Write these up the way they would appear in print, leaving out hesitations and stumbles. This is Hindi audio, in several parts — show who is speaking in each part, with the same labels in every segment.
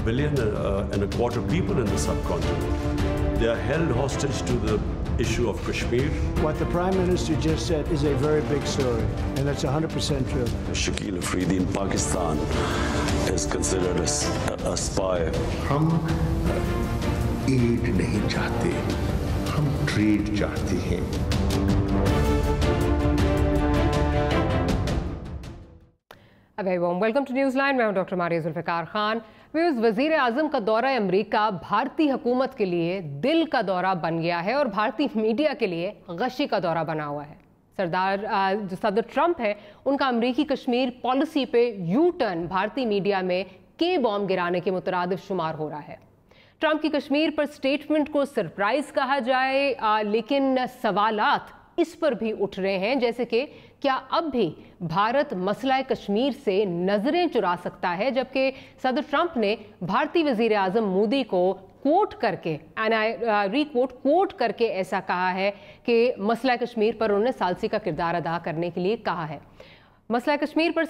Speaker 1: 1.25 billion people in the subcontinent. They are held hostage to the issue of Kashmir.
Speaker 2: What the Prime Minister just said is a very big story, and that's 100% true.
Speaker 1: Shakil Afridi in Pakistan is considered a spy.
Speaker 3: हम एड नहीं चाहते, हम ट्रेड चाहते हैं।
Speaker 4: A very warm welcome to Newsline। मैं हूं डॉक्टर मारिया जुल्फ़िकार खान। वज़ीर आज़म का दौरा अमरीका भारतीय हुकूमत के लिए दिल का दौरा बन गया है और भारतीय मीडिया के लिए गशी का दौरा बना हुआ है। जो सदर ट्रंप है उनका अमरीकी कश्मीर पॉलिसी पे यू टर्न भारतीय मीडिया में के बॉम्ब गिराने के मुतरादिफ शुमार हो रहा है। ट्रंप की कश्मीर पर स्टेटमेंट को सरप्राइज कहा जाए, लेकिन सवालात इस पर भी उठ रहे हैं, जैसे कि क्या अब भी भारत मसला कश्मीर से नजरें चुरा सकता है, जबकि सदर ट्रंप ने भारतीय वजीर आजम मोदी को कोट करके कोट करके ऐसा कहा है कि मसला कश्मीर पर उन्होंने सालसी का किरदार अदा करने के लिए कहा है। मसला कश्मीर पर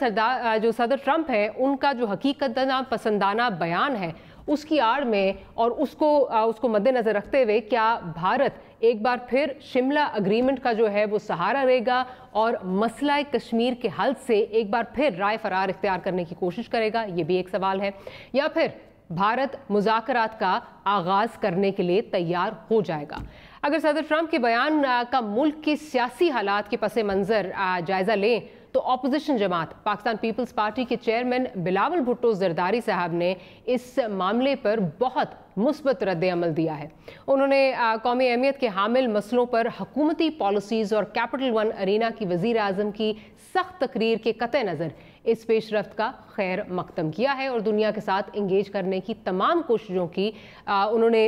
Speaker 4: जो सदर ट्रंप है उनका जो हकीकत पसंदाना बयान है उसकी आड़ में और उसको मद्देनजर रखते हुए क्या भारत एक बार फिर शिमला अग्रीमेंट का जो है वो सहारा लेगा और मसला कश्मीर के हल से एक बार फिर राय फरार इख्तियार करने की कोशिश करेगा, ये भी एक सवाल है, या फिर भारत मुज़ाकरात का आगाज करने के लिए तैयार हो जाएगा। अगर सदर ट्रंप के बयान का मुल्क के सियासी हालात के पस मंज़र जायजा लें तो ऑपोजिशन जमात पाकिस्तान पीपल्स पार्टी के चेयरमैन बिलावल भुट्टो जरदारी साहब ने इस मामले पर बहुत मुस्बत रद्द-ए-अमल दिया है। उन्होंने कौमी अहमियत के हामिल मसलों पर हुकूमती पॉलिसीज़ और कैपिटल वन अरीना की वज़ीर आज़म की सख्त तकरीर के कतई नज़र इस पेशरफ्त का खैर मकदम किया है और दुनिया के साथ इंगेज करने की तमाम कोशिशों की उन्होंने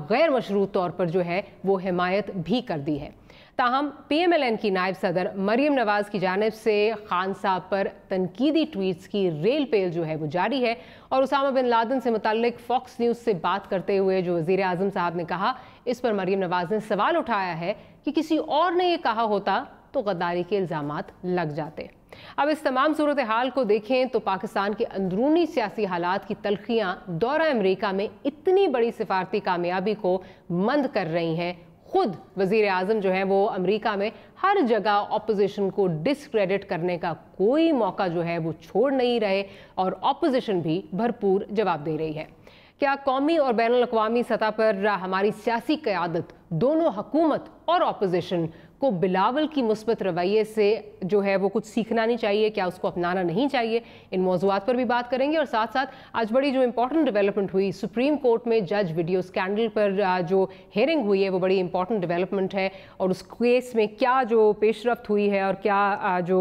Speaker 4: गैर मशरूत तौर पर जो है वो हिमायत भी कर दी है। ताहम PMLN की नायब सदर मरियम नवाज की जानिब से खान साहब पर तनकीदी ट्वीट्स की रेल पेल जो है वो जारी है और उसामा बिन लादेन से मुताल्लिक फॉक्स न्यूज़ से बात करते हुए जो वज़ीर आज़म साहब ने कहा, इस पर मरियम नवाज ने सवाल उठाया है कि किसी और ने ये कहा होता तो गद्दारी के इल्ज़ामात लग जाते। अब इस तमाम सूरत हाल को देखें तो पाकिस्तान के अंदरूनी सियासी हालात की तलखियाँ दौरा अमरीका में इतनी बड़ी सिफारती कामयाबी को मंद कर रही हैं। खुद वज़ीर आज़म जो है वो अमेरिका में हर जगह ऑपोजिशन को डिसक्रेडिट करने का कोई मौका जो है वो छोड़ नहीं रहे और ऑपोजिशन भी भरपूर जवाब दे रही है। क्या कौमी और बैनुल अक़वामी सतह पर हमारी सियासी क़यादत दोनों हुकूमत और ऑपोजिशन को बिलावल की मुस्बत रवैये से जो है वो कुछ सीखना नहीं चाहिए, क्या उसको अपनाना नहीं चाहिए? इन मौज़ूआत पर भी बात करेंगे और साथ साथ आज बड़ी जो इंपॉर्टेंट डेवलपमेंट हुई सुप्रीम कोर्ट में जज वीडियो स्कैंडल पर जो हेयरिंग हुई है वो बड़ी इंपॉर्टेंट डेवलपमेंट है और उस केस में क्या जो पेशरफ्त हुई है और क्या जो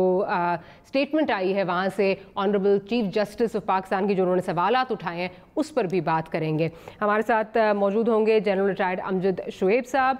Speaker 4: स्टेटमेंट आई है वहाँ से honourable chief justice of Pakistan की जो उन्होंने सवालात उठाए हैं उस पर भी बात करेंगे। हमारे साथ मौजूद होंगे जनरल रिटायर्ड अमजद शुएब साहब,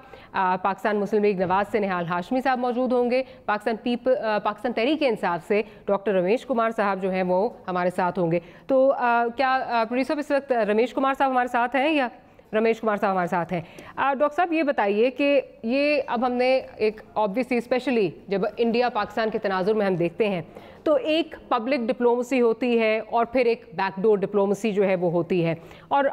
Speaker 4: पाकिस्तान मुस्लिम लीग नवाज से निहाल हाशमी साहब मौजूद होंगे, पाकिस्तान तहरीक इंसाफ से डॉक्टर रमेश कुमार साहब जो हैं वो हमारे साथ होंगे। तो क्या प्रोड्यूसर इस वक्त रमेश कुमार साहब हमारे साथ हैं या रमेश कुमार साहब हमारे साथ हैं? डॉक्टर साहब ये बताइए कि ये अब हमने एक ऑब्वियसली स्पेशली जब इंडिया पाकिस्तान के तनाजुर में हम देखते हैं तो एक पब्लिक डिप्लोमेसी होती है और फिर एक बैकडोर डिप्लोमेसी जो है वो होती है और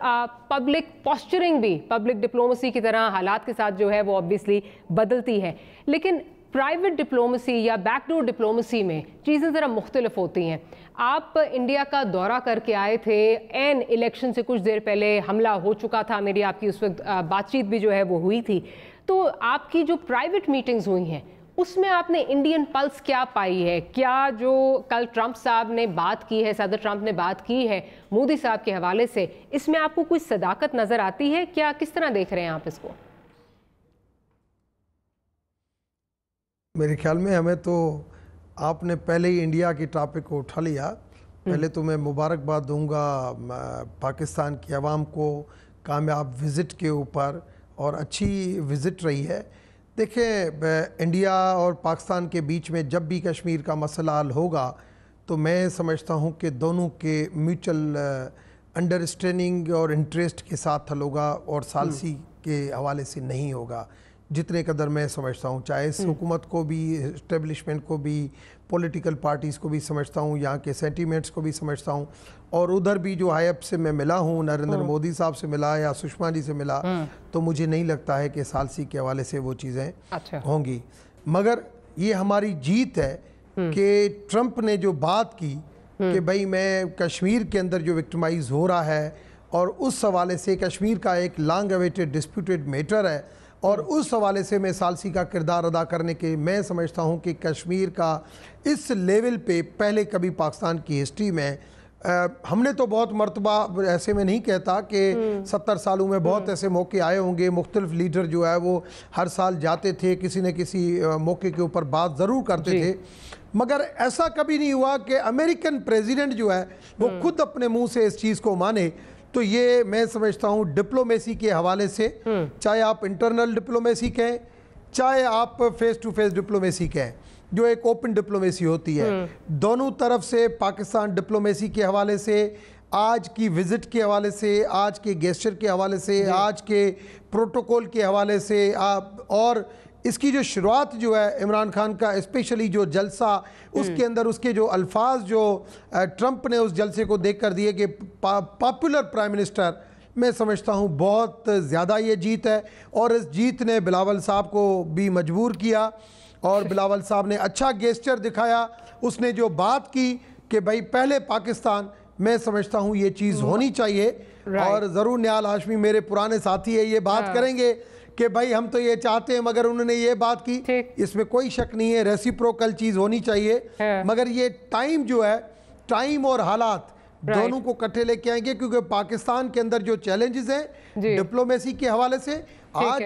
Speaker 4: पब्लिक पॉस्चरिंग भी पब्लिक डिप्लोमेसी की तरह हालात के साथ जो है वो ऑब्वियसली बदलती है, लेकिन प्राइवेट डिप्लोमेसी या बैकडोर डिप्लोमेसी में चीज़ें ज़रा मुख्तलिफ होती हैं। आप इंडिया का दौरा करके आए थे, एन इलेक्शन से कुछ देर पहले हमला हो चुका था, मेरी आपकी उस वक्त बातचीत भी जो है वो हुई थी, तो आपकी जो प्राइवेट मीटिंग्स हुई हैं उसमें आपने इंडियन पल्स क्या पाई है? क्या जो कल ट्रंप साहब ने बात की है, सदर ट्रंप ने बात की है मोदी साहब के हवाले से, इसमें आपको कोई सदाकत नज़र आती है क्या? किस तरह देख रहे हैं आप इसको?
Speaker 5: मेरे ख्याल में हमें तो आपने पहले ही इंडिया की टॉपिक को उठा लिया। पहले तो मैं मुबारकबाद दूंगा पाकिस्तान की आवाम को कामयाब विज़िट के ऊपर और अच्छी विज़िट रही है। देखें, इंडिया और पाकिस्तान के बीच में जब भी कश्मीर का मसला हल होगा तो मैं समझता हूँ कि दोनों के म्यूचुअल अंडरस्टैंडिंग और इंटरेस्ट के साथ हल होगा और सालसी के हवाले से नहीं होगा, जितने कदर मैं समझता हूँ, चाहे इस हुकूमत को भी, इस्टेब्लिशमेंट को भी, पॉलिटिकल पार्टीज़ को भी समझता हूँ, यहाँ के सेंटीमेंट्स को भी समझता हूँ, और उधर भी जो हायप से मैं मिला हूँ, नरेंद्र मोदी साहब से मिला या सुषमा जी से मिला, तो मुझे नहीं लगता है कि सालसी के हवाले से वो चीज़ें होंगी। मगर ये हमारी जीत है कि ट्रंप ने जो बात की कि भाई मैं कश्मीर के अंदर जो विक्टिमाइज हो रहा है, और उस हवाले से कश्मीर का एक लॉन्ग अवेटेड डिस्प्यूटेड मैटर है, और उस हवाले से मैं सालसी का किरदार अदा करने के मैं समझता हूँ कि कश्मीर का इस लेवल पे पहले कभी पाकिस्तान की हिस्ट्री में हमने तो बहुत मरतबा, ऐसे में नहीं कहता कि 70 सालों में बहुत ऐसे मौके आए होंगे, मुख्तलिफ लीडर जो है वो हर साल जाते थे, किसी न किसी मौके के ऊपर बात ज़रूर करते थे, मगर ऐसा कभी नहीं हुआ कि अमेरिकन प्रेसिडेंट जो है वो खुद अपने मुंह से इस चीज़ को माने। तो ये मैं समझता हूँ डिप्लोमेसी के हवाले से, चाहे आप इंटरनल डिप्लोमेसी कहें, चाहे आप फेस टू फेस डिप्लोमेसी कहें, जो एक ओपन डिप्लोमेसी होती है, दोनों तरफ से पाकिस्तान डिप्लोमेसी के हवाले से, आज की विजिट के हवाले से, आज के गेस्चर के हवाले से, आज के प्रोटोकॉल के हवाले से, और इसकी जो शुरुआत जो है इमरान खान का, स्पेशली जो जलसा, उसके अंदर उसके जो अल्फाज जो ट्रंप ने उस जलसे को देख कर दिए कि पॉपुलर प्राइम मिनिस्टर, मैं समझता हूँ बहुत ज़्यादा ये जीत है। और इस जीत ने बिलावल साहब को भी मजबूर किया, और बिलावल साहब ने अच्छा गेस्चर दिखाया। उसने जो बात की कि भाई पहले पाकिस्तान, मैं समझता हूँ ये चीज़ होनी चाहिए। और ज़रूर निहाल हाशमी मेरे पुराने साथी है, ये बात करेंगे कि भाई हम तो ये चाहते हैं, मगर उन्होंने ये बात की, इसमें कोई शक नहीं है, रेसिप्रोकल चीज़ होनी चाहिए। मगर ये टाइम जो है, टाइम और हालात दोनों को इकट्ठे लेके आएंगे, क्योंकि पाकिस्तान के अंदर जो चैलेंजेस हैं डिप्लोमेसी के हवाले से, आज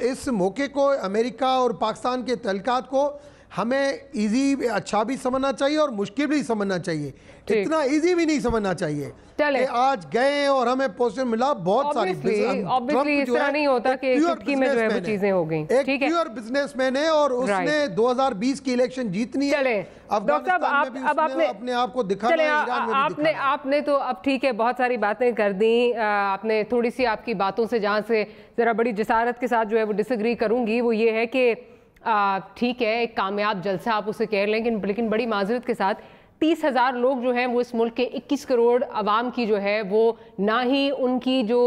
Speaker 5: इस मौके को, अमेरिका और पाकिस्तान के तल्कात को हमें इजी, अच्छा भी समझना चाहिए और मुश्किल भी समझना चाहिए। इतना इजी भी नहीं समझना चाहिए कि आज गए और हमें पोस्टर मिला। बहुत सारी
Speaker 4: ऑब्वियसली इस तरह नहीं होता कि चुटकी में जो है वो चीजें हो गई।
Speaker 5: एक प्योर बिजनेसमैन है और उसने 2020 की इलेक्शन जीतनी है।
Speaker 4: डॉक्टर साहब, अब आपने
Speaker 5: अपने आप को दिखाना,
Speaker 4: आपने तो अब ठीक है बहुत सारी बातें कर दी। आपने थोड़ी सी आपकी बातों से, जहां से जरा बड़ी जिसारत के साथ जो है वो डिसएग्री करूंगी, वो ये है कि ठीक है एक कामयाब जलसा आप उसे कह लें, लेकिन बड़ी माजरत के साथ 30,000 लोग जो हैं वो इस मुल्क के 21 करोड़ आवाम की जो है वो ना ही उनकी जो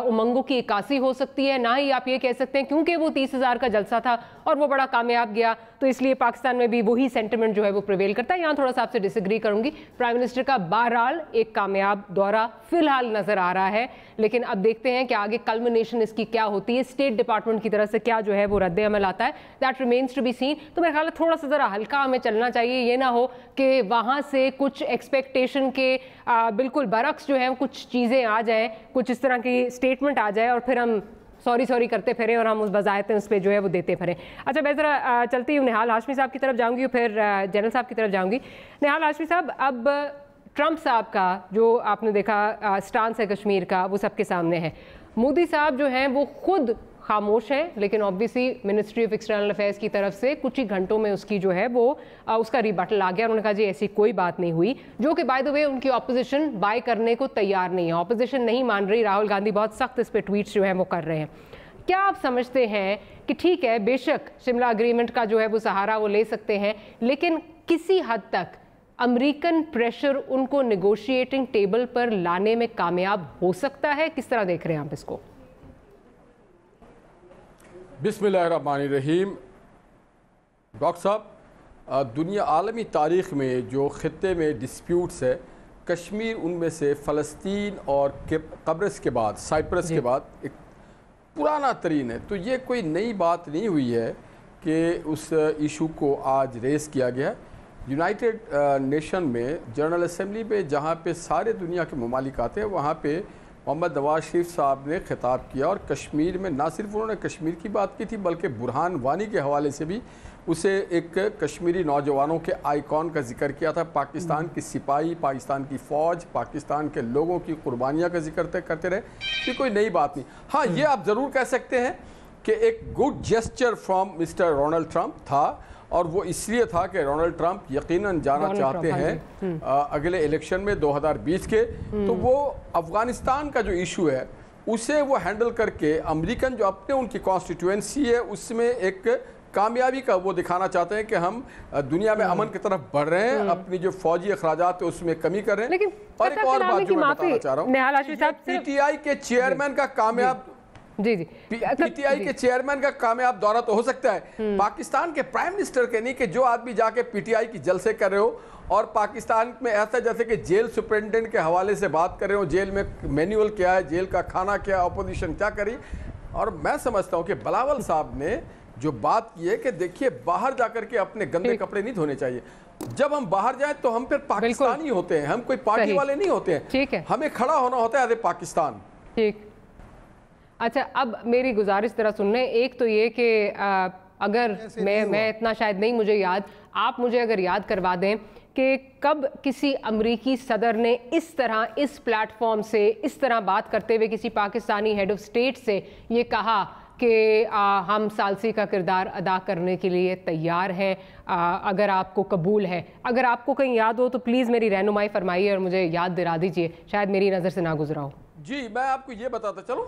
Speaker 4: उमंगों की इक्कासी हो सकती है, ना ही आप ये कह सकते हैं क्योंकि वो 30,000 का जलसा था और वो बड़ा कामयाब गया तो इसलिए पाकिस्तान में भी वही सेंटिमेंट जो है वो प्रिवेल करता है। यहाँ थोड़ा सा आपसे डिसएग्री करूंगी। प्राइम मिनिस्टर का बहरहाल एक कामयाब दौरा फिलहाल नजर आ रहा है, लेकिन अब देखते हैं कि आगे कल्मिनेशन इसकी क्या होती है, स्टेट डिपार्टमेंट की तरफ से क्या जो है वो रद्द अमल आता है, that remains to be seen. तो मेरे ख्याल थोड़ा सा जरा हल्का हमें चलना चाहिए, ये ना हो कि वहां से कुछ एक्सपेक्टेशन के बिल्कुल बरक्स जो है कुछ चीजें आ जाए, कुछ इस तरह की स्टेटमेंट आ जाए और फिर हम सॉरी करते फिरें और हम उस बजायते उस पर जो है वो देते फिरें। अच्छा, मैं ज़रा चलती हूँ निहाल हाशमी साहब की तरफ जाऊँगी, फिर जनरल साहब की तरफ जाऊँगी। निहाल हाशमी साहब, अब ट्रंप साहब का जो आपने देखा स्टांस है कश्मीर का, वो सबके सामने है। मोदी साहब जो हैं वो खुद खामोश हैं, लेकिन obviously ministry of external affairs की तरफ से कुछ ही घंटों में उसकी जो है वो उसका रिबटल आ गया। उन्होंने कहा जी ऐसी कोई बात नहीं हुई, जो कि बाय द वे उनकी ऑपोजिशन बाय करने को तैयार नहीं है, ऑपोजिशन नहीं मान रही। राहुल गांधी बहुत सख्त इस पर ट्वीट्स जो है वो कर रहे हैं। क्या आप समझते हैं कि ठीक है बेशक शिमला अग्रीमेंट का जो है वो सहारा वो ले सकते हैं, लेकिन किसी हद तक अमेरिकन प्रेशर उनको नेगोशिएटिंग टेबल पर लाने में कामयाब हो सकता है? किस तरह देख रहे हैं आप इसको?
Speaker 6: बिस्मिल्लाहिर्रहमानिर्रहीम। डॉक्टर साहब, दुनिया आलमी तारीख़ में जो ख़ित्ते में डिस्प्यूट्स है, कश्मीर उनमें से फ़लस्तीन और कब्रस के बाद, साइप्रस के बाद एक पुराना तरीन है। तो ये कोई नई बात नहीं हुई है कि उस इशू को आज रेस किया गया। यूनाइटेड नेशन में जनरल असम्बली पे जहाँ पे सारे दुनिया के ममालिक आते हैं, वहाँ पे मोहम्मद नवाज शरीफ साहब ने खिताब किया और कश्मीर में ना सिर्फ उन्होंने कश्मीर की बात की थी, बल्कि बुरहान वानी के हवाले से भी उसे एक कश्मीरी नौजवानों के आइकॉन का जिक्र किया था। पाकिस्तान की सिपाही, पाकिस्तान की फ़ौज, पाकिस्तान के लोगों की कुर्बानियाँ का जिक्र करते रहे। ये कोई नई बात नहीं। हाँ, ये आप ज़रूर कह सकते हैं कि एक good gesture from mister Donald Trump था, और वो इसलिए था कि डोनाल्ड ट्रंप यकीनन जाना चाहते हैं अगले इलेक्शन में 2020 के। तो वो अफ़गानिस्तान का जो इशू है उसे वो हैंडल करके अमेरिकन जो अपने उनकी कॉन्स्टिट्यूएंसी है उसमें एक कामयाबी का वो दिखाना चाहते हैं कि हम दुनिया में अमन की तरफ बढ़ रहे हैं, अपनी जो फौजी अखराजात है उसमें कमी कर रहे हैं।
Speaker 4: लेकिन
Speaker 6: और एक और बात जो मैं बताना चाह रहा हूँ, पीटीआई के चेयरमैन का कामयाब पीटीआई के चेयरमैन का कामयाब दौरा तो हो सकता है, पाकिस्तान के प्राइम मिनिस्टर के नहीं, कि जो आदमी जाके पीटीआई की जलसे कर रहे हो और पाकिस्तान में ऐसा जैसे कि जेल सुपरिटेंडेंट के हवाले से बात कर रहे हो, जेल में मैनुअल क्या है, जेल का खाना क्या, अपोजिशन क्या करी। और मैं समझता हूं कि बिलावल साहब ने जो बात की है कि देखिए बाहर जाकर के अपने गंदे कपड़े नहीं धोने चाहिए। जब हम बाहर जाएं तो हम फिर पाकिस्तानी होते हैं, हम कोई पार्टी वाले नहीं होते हैं।
Speaker 4: ठीक है,
Speaker 6: हमें खड़ा होना होता है एज ए पाकिस्तान।
Speaker 4: ठीक। अच्छा, अब मेरी गुजारिश तरह सुनने, एक तो ये कि अगर मैं इतना शायद नहीं मुझे याद, आप मुझे अगर याद करवा दें कि कब किसी अमरीकी सदर ने इस तरह इस प्लेटफॉर्म से इस तरह बात करते हुए किसी पाकिस्तानी हेड ऑफ स्टेट से ये कहा कि हम सालसी का किरदार अदा करने के लिए तैयार हैं, अगर आपको कबूल है। अगर आपको कहीं याद हो तो प्लीज़ मेरी रहनुमाई फरमाइए और मुझे याद दिला दीजिए, शायद मेरी नज़र से ना गुजरा हो।
Speaker 6: जी, मैं आपको ये बताता चलो,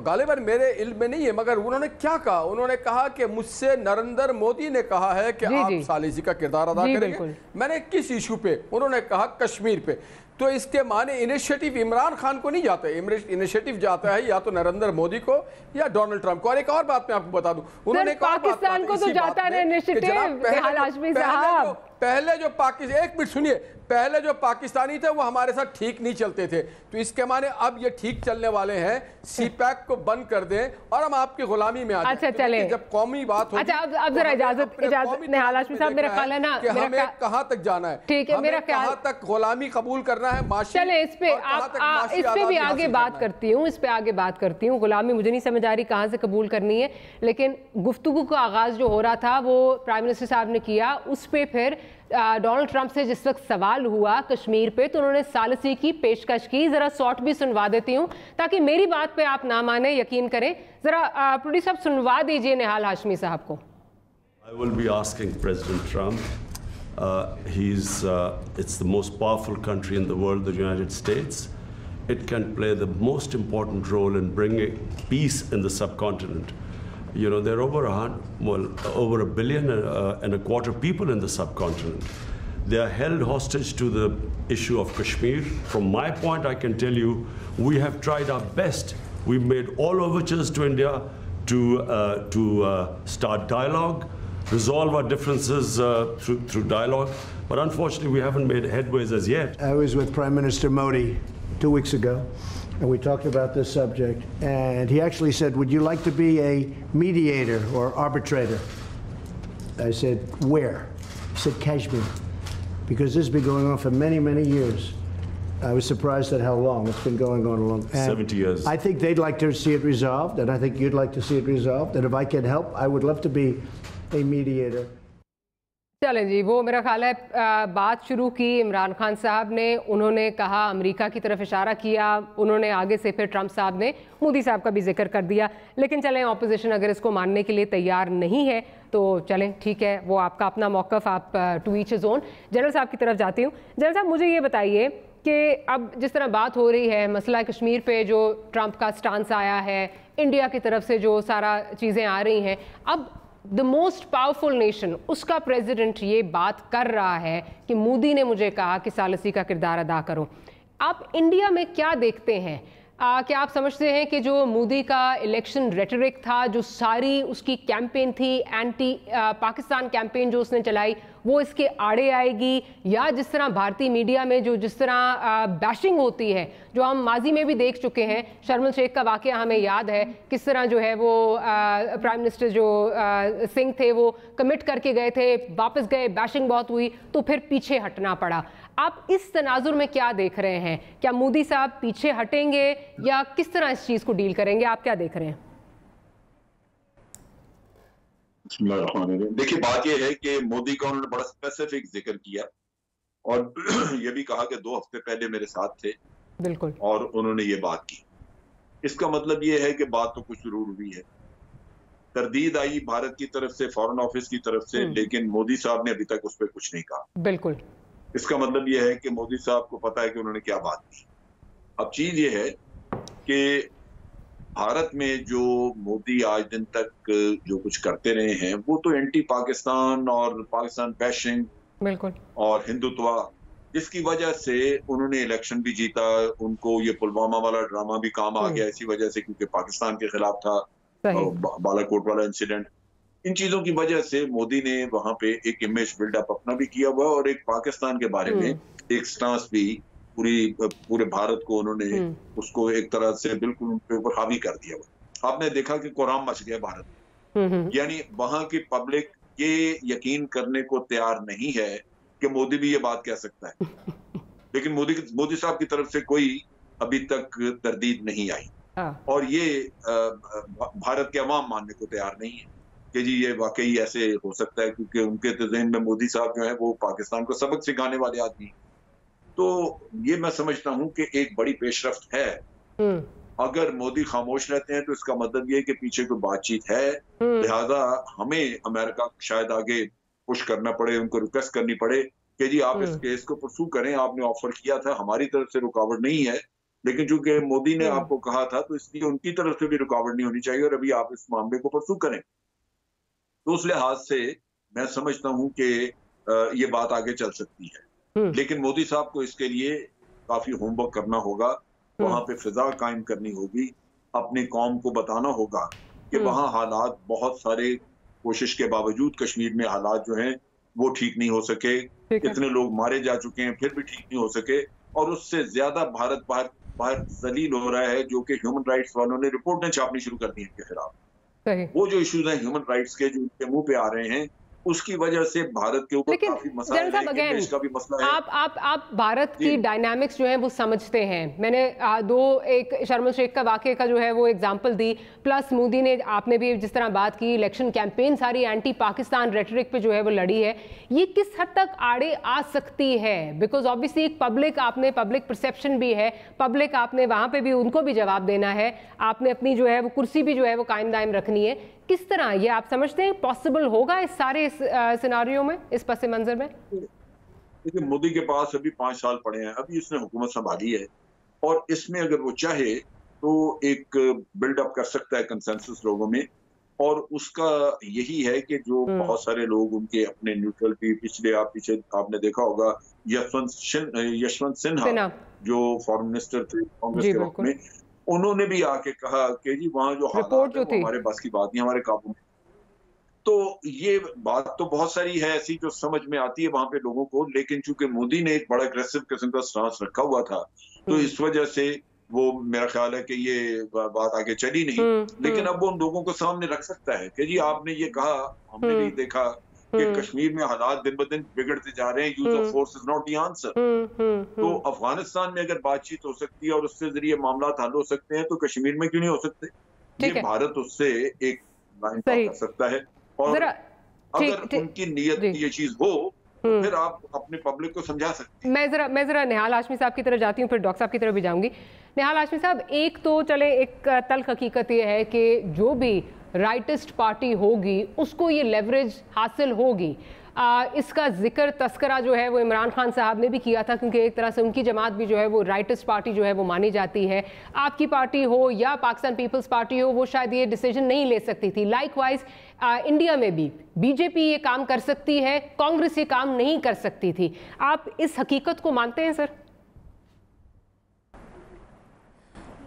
Speaker 6: गालिबन मेरे इल्म में नहीं है, मगर उन्होंने क्या कहा, उन्होंने कहा कि मुझसे नरेंद्र मोदी ने कहा है कि आप सालिसी का किरदार अदा करेंगे। मैंने किस इशू पे, उन्होंने कहा कश्मीर पे। तो इसके माने इनिशिएटिव इमरान खान को नहीं जाता है, इनिशिएटिव जाता है या तो नरेंद्र मोदी को या डोनाल्ड ट्रंप को। और एक और बात मैं आपको बता दूं, उन्होंने
Speaker 4: पाकिस्तान को तो जाता है इनिशिएटिव,
Speaker 6: पहले जो पाकिस्तान, एक मिनट सुनिए, पहले जो पाकिस्तानी थे वो हमारे साथ ठीक नहीं चलते थे, तो इसके माने अब ये ठीक चलने वाले हैं। सीपैक को बंद कर दें और हम आपकी गुलामी में आ जाएं।
Speaker 4: अच्छा, चले,
Speaker 6: जब कौमी बात होगी।
Speaker 4: अच्छा, अब जरा इजाजत निहाल हाशमी साहब, मेरा ख्याल है ना
Speaker 6: कि हमें कहां तक जाना है,
Speaker 4: ठीक है, मेरा ख्याल
Speaker 6: कहां तक गुलामी कबूल करना है, माशी।
Speaker 4: चले, इस पे भी आगे बात करती हूँ, इस पे आगे बात करती हूँ। गुलामी मुझे नहीं समझ आ रही कहां से कबूल करनी है, लेकिन गुफ्तगू का आगाज जो हो रहा था वो प्राइम मिनिस्टर साहब ने किया, उस पे फिर डोनाल्ड ट्रंप से जिस वक्त सवाल हुआ कश्मीर पे तो उन्होंने सालिसी की पेशकश की। जरा शॉर्ट भी सुनवा देती हूँ ताकि मेरी बात पे आप ना माने, यकीन करें। जरा प्रोड्यूसर साहब सुनवा दीजिए निहाल हाशमी साहब को।
Speaker 1: I will be asking President Trump. It's the most powerful country in the world, the United States. It can play the most important role in bringing peace in the subcontinent. You know, there are over a billion and a quarter people in the subcontinent. They are held hostage to the issue of Kashmir. From my point, I can tell you, we have tried our best. We've made all overtures to India to start dialogue, resolve our differences through dialogue. But unfortunately, we haven't made headways as yet.
Speaker 2: I was with Prime Minister Modi 2 weeks ago, and we talked about this subject, and he actually said, would you like to be a mediator or arbitrator? I said, where? He said, Kashmir, because this has been going on for many, many years. I was surprised at how long it's been going on.
Speaker 1: 70 years.
Speaker 2: I think they'd like to see it resolved, and I think you'd like to see it resolved, and if I can help, I would love to be a mediator.
Speaker 4: चलें जी, वो मेरा ख्याल है बात शुरू की इमरान खान साहब ने, उन्होंने कहा, अमेरिका की तरफ इशारा किया, उन्होंने आगे से फिर ट्रंप साहब ने मोदी साहब का भी जिक्र कर दिया। लेकिन चलें, ऑपोजिशन अगर इसको मानने के लिए तैयार नहीं है तो चलें, ठीक है, वो आपका अपना मौक़िफ़, आप to each his own. General साहब की तरफ जाती हूँ। जनरल साहब, मुझे ये बताइए कि अब जिस तरह बात हो रही है, मसला कश्मीर पे जो ट्रंप का स्टांस आया है, इंडिया की तरफ से जो सारा चीज़ें आ रही हैं, अब द मोस्ट पावरफुल नेशन, उसका प्रेसिडेंट ये बात कर रहा है कि मोदी ने मुझे कहा कि सालिसी का किरदार अदा करो। आप इंडिया में क्या देखते हैं? क्या आप समझते हैं कि जो मोदी का इलेक्शन रेटरिक था, जो सारी उसकी कैंपेन थी, एंटी पाकिस्तान कैंपेन जो उसने चलाई, वो इसके आड़े आएगी, या जिस तरह भारतीय मीडिया में जो जिस तरह बैशिंग होती है, जो हम माजी में भी देख चुके हैं, शर्मिल शेख का वाकया हमें याद है, किस तरह जो है वो प्राइम मिनिस्टर जो सिंह थे वो कमिट करके गए थे, वापस गए, बैशिंग बहुत हुई, तो फिर पीछे हटना पड़ा। आप इस तनाजुर में क्या देख रहे हैं? क्या मोदी साहब पीछे हटेंगे या किस तरह इस चीज को डील करेंगे? आप क्या देख रहे हैं?
Speaker 7: देखिए, बात यह है कि मोदी का उन्होंने बड़ा स्पेसिफिक जिक्र किया और ये भी कहा कि 2 हफ्ते पहले मेरे साथ थे,
Speaker 4: बिल्कुल,
Speaker 7: और उन्होंने ये बात की। इसका मतलब ये है कि बात तो कुछ जरूर हुई है। तरदीद आई भारत की तरफ से, फॉरेन ऑफिस की तरफ से, लेकिन मोदी साहब ने अभी तक उस पर कुछ नहीं कहा।
Speaker 4: बिल्कुल,
Speaker 7: इसका मतलब यह है कि मोदी साहब को पता है कि उन्होंने क्या बात की। अब चीज ये है कि भारत में जो मोदी आज दिन तक जो कुछ करते रहे हैं वो तो एंटी पाकिस्तान और पाकिस्तान बैशिंग
Speaker 4: बिल्कुल
Speaker 7: और हिंदुत्व, जिसकी वजह से उन्होंने इलेक्शन भी जीता, उनको ये पुलवामा वाला ड्रामा भी काम आ गया इसी वजह से, क्योंकि पाकिस्तान के खिलाफ था बालाकोट वाला इंसिडेंट। इन चीजों की वजह से मोदी ने वहां पे एक इमेज बिल्डअप अपना भी किया हुआ और एक पाकिस्तान के बारे में एक स्टांस भी पूरे भारत को उन्होंने उसको एक तरह से बिल्कुल उनके ऊपर हावी कर दिया हुआ। आपने देखा कि कोराम मच गया भारत, यानी वहां की पब्लिक ये यकीन करने को तैयार नहीं है कि मोदी भी ये बात कह सकता है, लेकिन मोदी साहब की तरफ से कोई अभी तक तरदीद नहीं आई और ये भारत के अवाम मानने को तैयार नहीं है कि जी ये वाकई ऐसे हो सकता है, क्योंकि उनके तो ज़हन में मोदी साहब जो है वो पाकिस्तान को सबक सिखाने वाले आदमी। तो ये मैं समझता हूं कि एक बड़ी पेशरफ्त है। अगर मोदी खामोश रहते हैं तो इसका मतलब ये है कि पीछे कोई बातचीत है, लिहाजा हमें अमेरिका शायद आगे पुश करना पड़े, उनको रिक्वेस्ट करनी पड़े कि जी आप इस केस को परसू करें, आपने ऑफर किया था, हमारी तरफ से रुकावट नहीं है, लेकिन चूंकि मोदी ने आपको कहा था तो इसलिए उनकी तरफ से भी रुकावट नहीं होनी चाहिए और अभी आप इस मामले को परसू करें। तो उस लिहाज से मैं समझता हूं कि ये बात आगे चल सकती है, लेकिन मोदी साहब को इसके लिए काफी होमवर्क करना होगा, वहां पे फिजा कायम करनी होगी, अपनी कौम को बताना होगा कि वहां हालात बहुत सारे कोशिश के बावजूद कश्मीर में हालात जो हैं वो ठीक नहीं हो सके, इतने लोग मारे जा चुके हैं फिर भी ठीक नहीं हो सके, और उससे ज्यादा भारत बाहर जलील हो रहा है, जो कि ह्यूमन राइट्स वालों ने रिपोर्टें छापनी शुरू कर दी इनके खिलाफ। वो जो इश्यूज हैं ह्यूमन राइट्स के जो उनके मुंह पे आ रहे हैं, उसकी वजह से भारत के ऊपर काफी मसला है, देश का भी मसला है।
Speaker 4: आप भारत की डायनामिक्स जो है वो समझते हैं। मैंने एक शर्म शेख का वाकये का जो है वो एग्जांपल दी, प्लस मोदी ने, आपने भी जिस तरह बात की, इलेक्शन कैंपेन सारी एंटी पाकिस्तान रेटरिक पे जो है वो लड़ी है। ये किस हद तक आड़े आ सकती है? बिकॉज ऑब्वियसली एक पब्लिक परसेप्शन भी है, पब्लिक आपने वहां पे भी उनको भी जवाब देना है, आपने अपनी जो है वो कुर्सी भी जो है वो कायम दायम रखनी है। किस तरह ये आप समझते हैं पॉसिबल होगा इस सारे सिनारियो में, इस पस मंजर में?
Speaker 7: देखिए, मोदी के पास अभी 5 साल पड़े हैं, अभी उसने हुकूमत संभाली है और इसमें अगर वो चाहे तो एक बिल्डअप कर सकता है कंसेंसस लोगों में, और उसका यही है कि जो बहुत सारे लोग उनके अपने न्यूट्रल भी पीछे आपने देखा होगा यशवंत सिन्हा जो फॉरेन मिनिस्टर थे कांग्रेस के वक्त में, उन्होंने भी आके कहा कि जी वहां जो हालात है हमारे बस की बात नहीं, हमारे काबू में। तो ये बात तो बहुत सारी है ऐसी जो समझ में आती है वहां पे लोगों को, लेकिन चूंकि मोदी ने एक बड़ा अग्रेसिव किस्म का स्टांस रखा हुआ था तो इस वजह से वो, मेरा ख्याल है कि ये बात आगे चली नहीं। लेकिन अब वो उन लोगों को सामने रख सकता है कि जी आपने ये कहा, हमने भी देखा कि कश्मीर में हालात दिन ब दिन बिगड़ते जा रहे हैं, use of force is not the answer. तो अफगानिस्तान में अगर बातचीत हो सकती है और उससे जरिए मामला हल हो सकते हैं तो कश्मीर में क्यों नहीं हो सकते? ये भारत उससे एक लाइन कर सकता है, और अगर उनकी नीयत ये चीज हो तो फिर आप अपने पब्लिक को समझा सकते हैं।
Speaker 4: मैं जरा निहाल हाशमी साहब की तरफ जाती हूँ, फिर डॉक्टर साहब की तरफ भी जाऊंगी। निहाल हाशमी साहब, एक तो चले एक तल्ख हकीकत ये है कि जो भी राइटिस्ट पार्टी होगी उसको ये लेवरेज हासिल होगी। इसका जिक्र तस्करा जो है वो इमरान खान साहब ने भी किया था, क्योंकि एक तरह से उनकी जमात भी जो है वो राइटिस्ट पार्टी जो है वो मानी जाती है। आपकी पार्टी हो या पाकिस्तान पीपल्स पार्टी हो, वो शायद ये डिसीजन नहीं ले सकती थी। लाइकवाइज इंडिया में भी बीजेपी ये काम कर सकती है, कांग्रेस ये काम नहीं कर सकती थी। आप इस हकीकत को मानते हैं सर?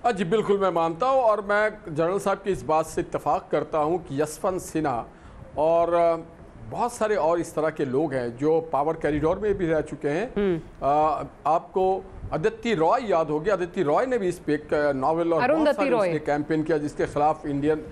Speaker 6: जी बिल्कुल मैं मानता हूँ, और मैं जनरल साहब की इस बात से इत्तेफाक करता हूँ कि यशवंत सिन्हा और बहुत सारे और इस तरह के लोग हैं जो पावर कॉरिडोर में भी रह चुके हैं। आपको अदिति रॉय याद होगी, अदिति रॉय ने भी इस पे एक नॉवेल और बहुत सारे कैंपेन किया जिसके खिलाफ इंडियन,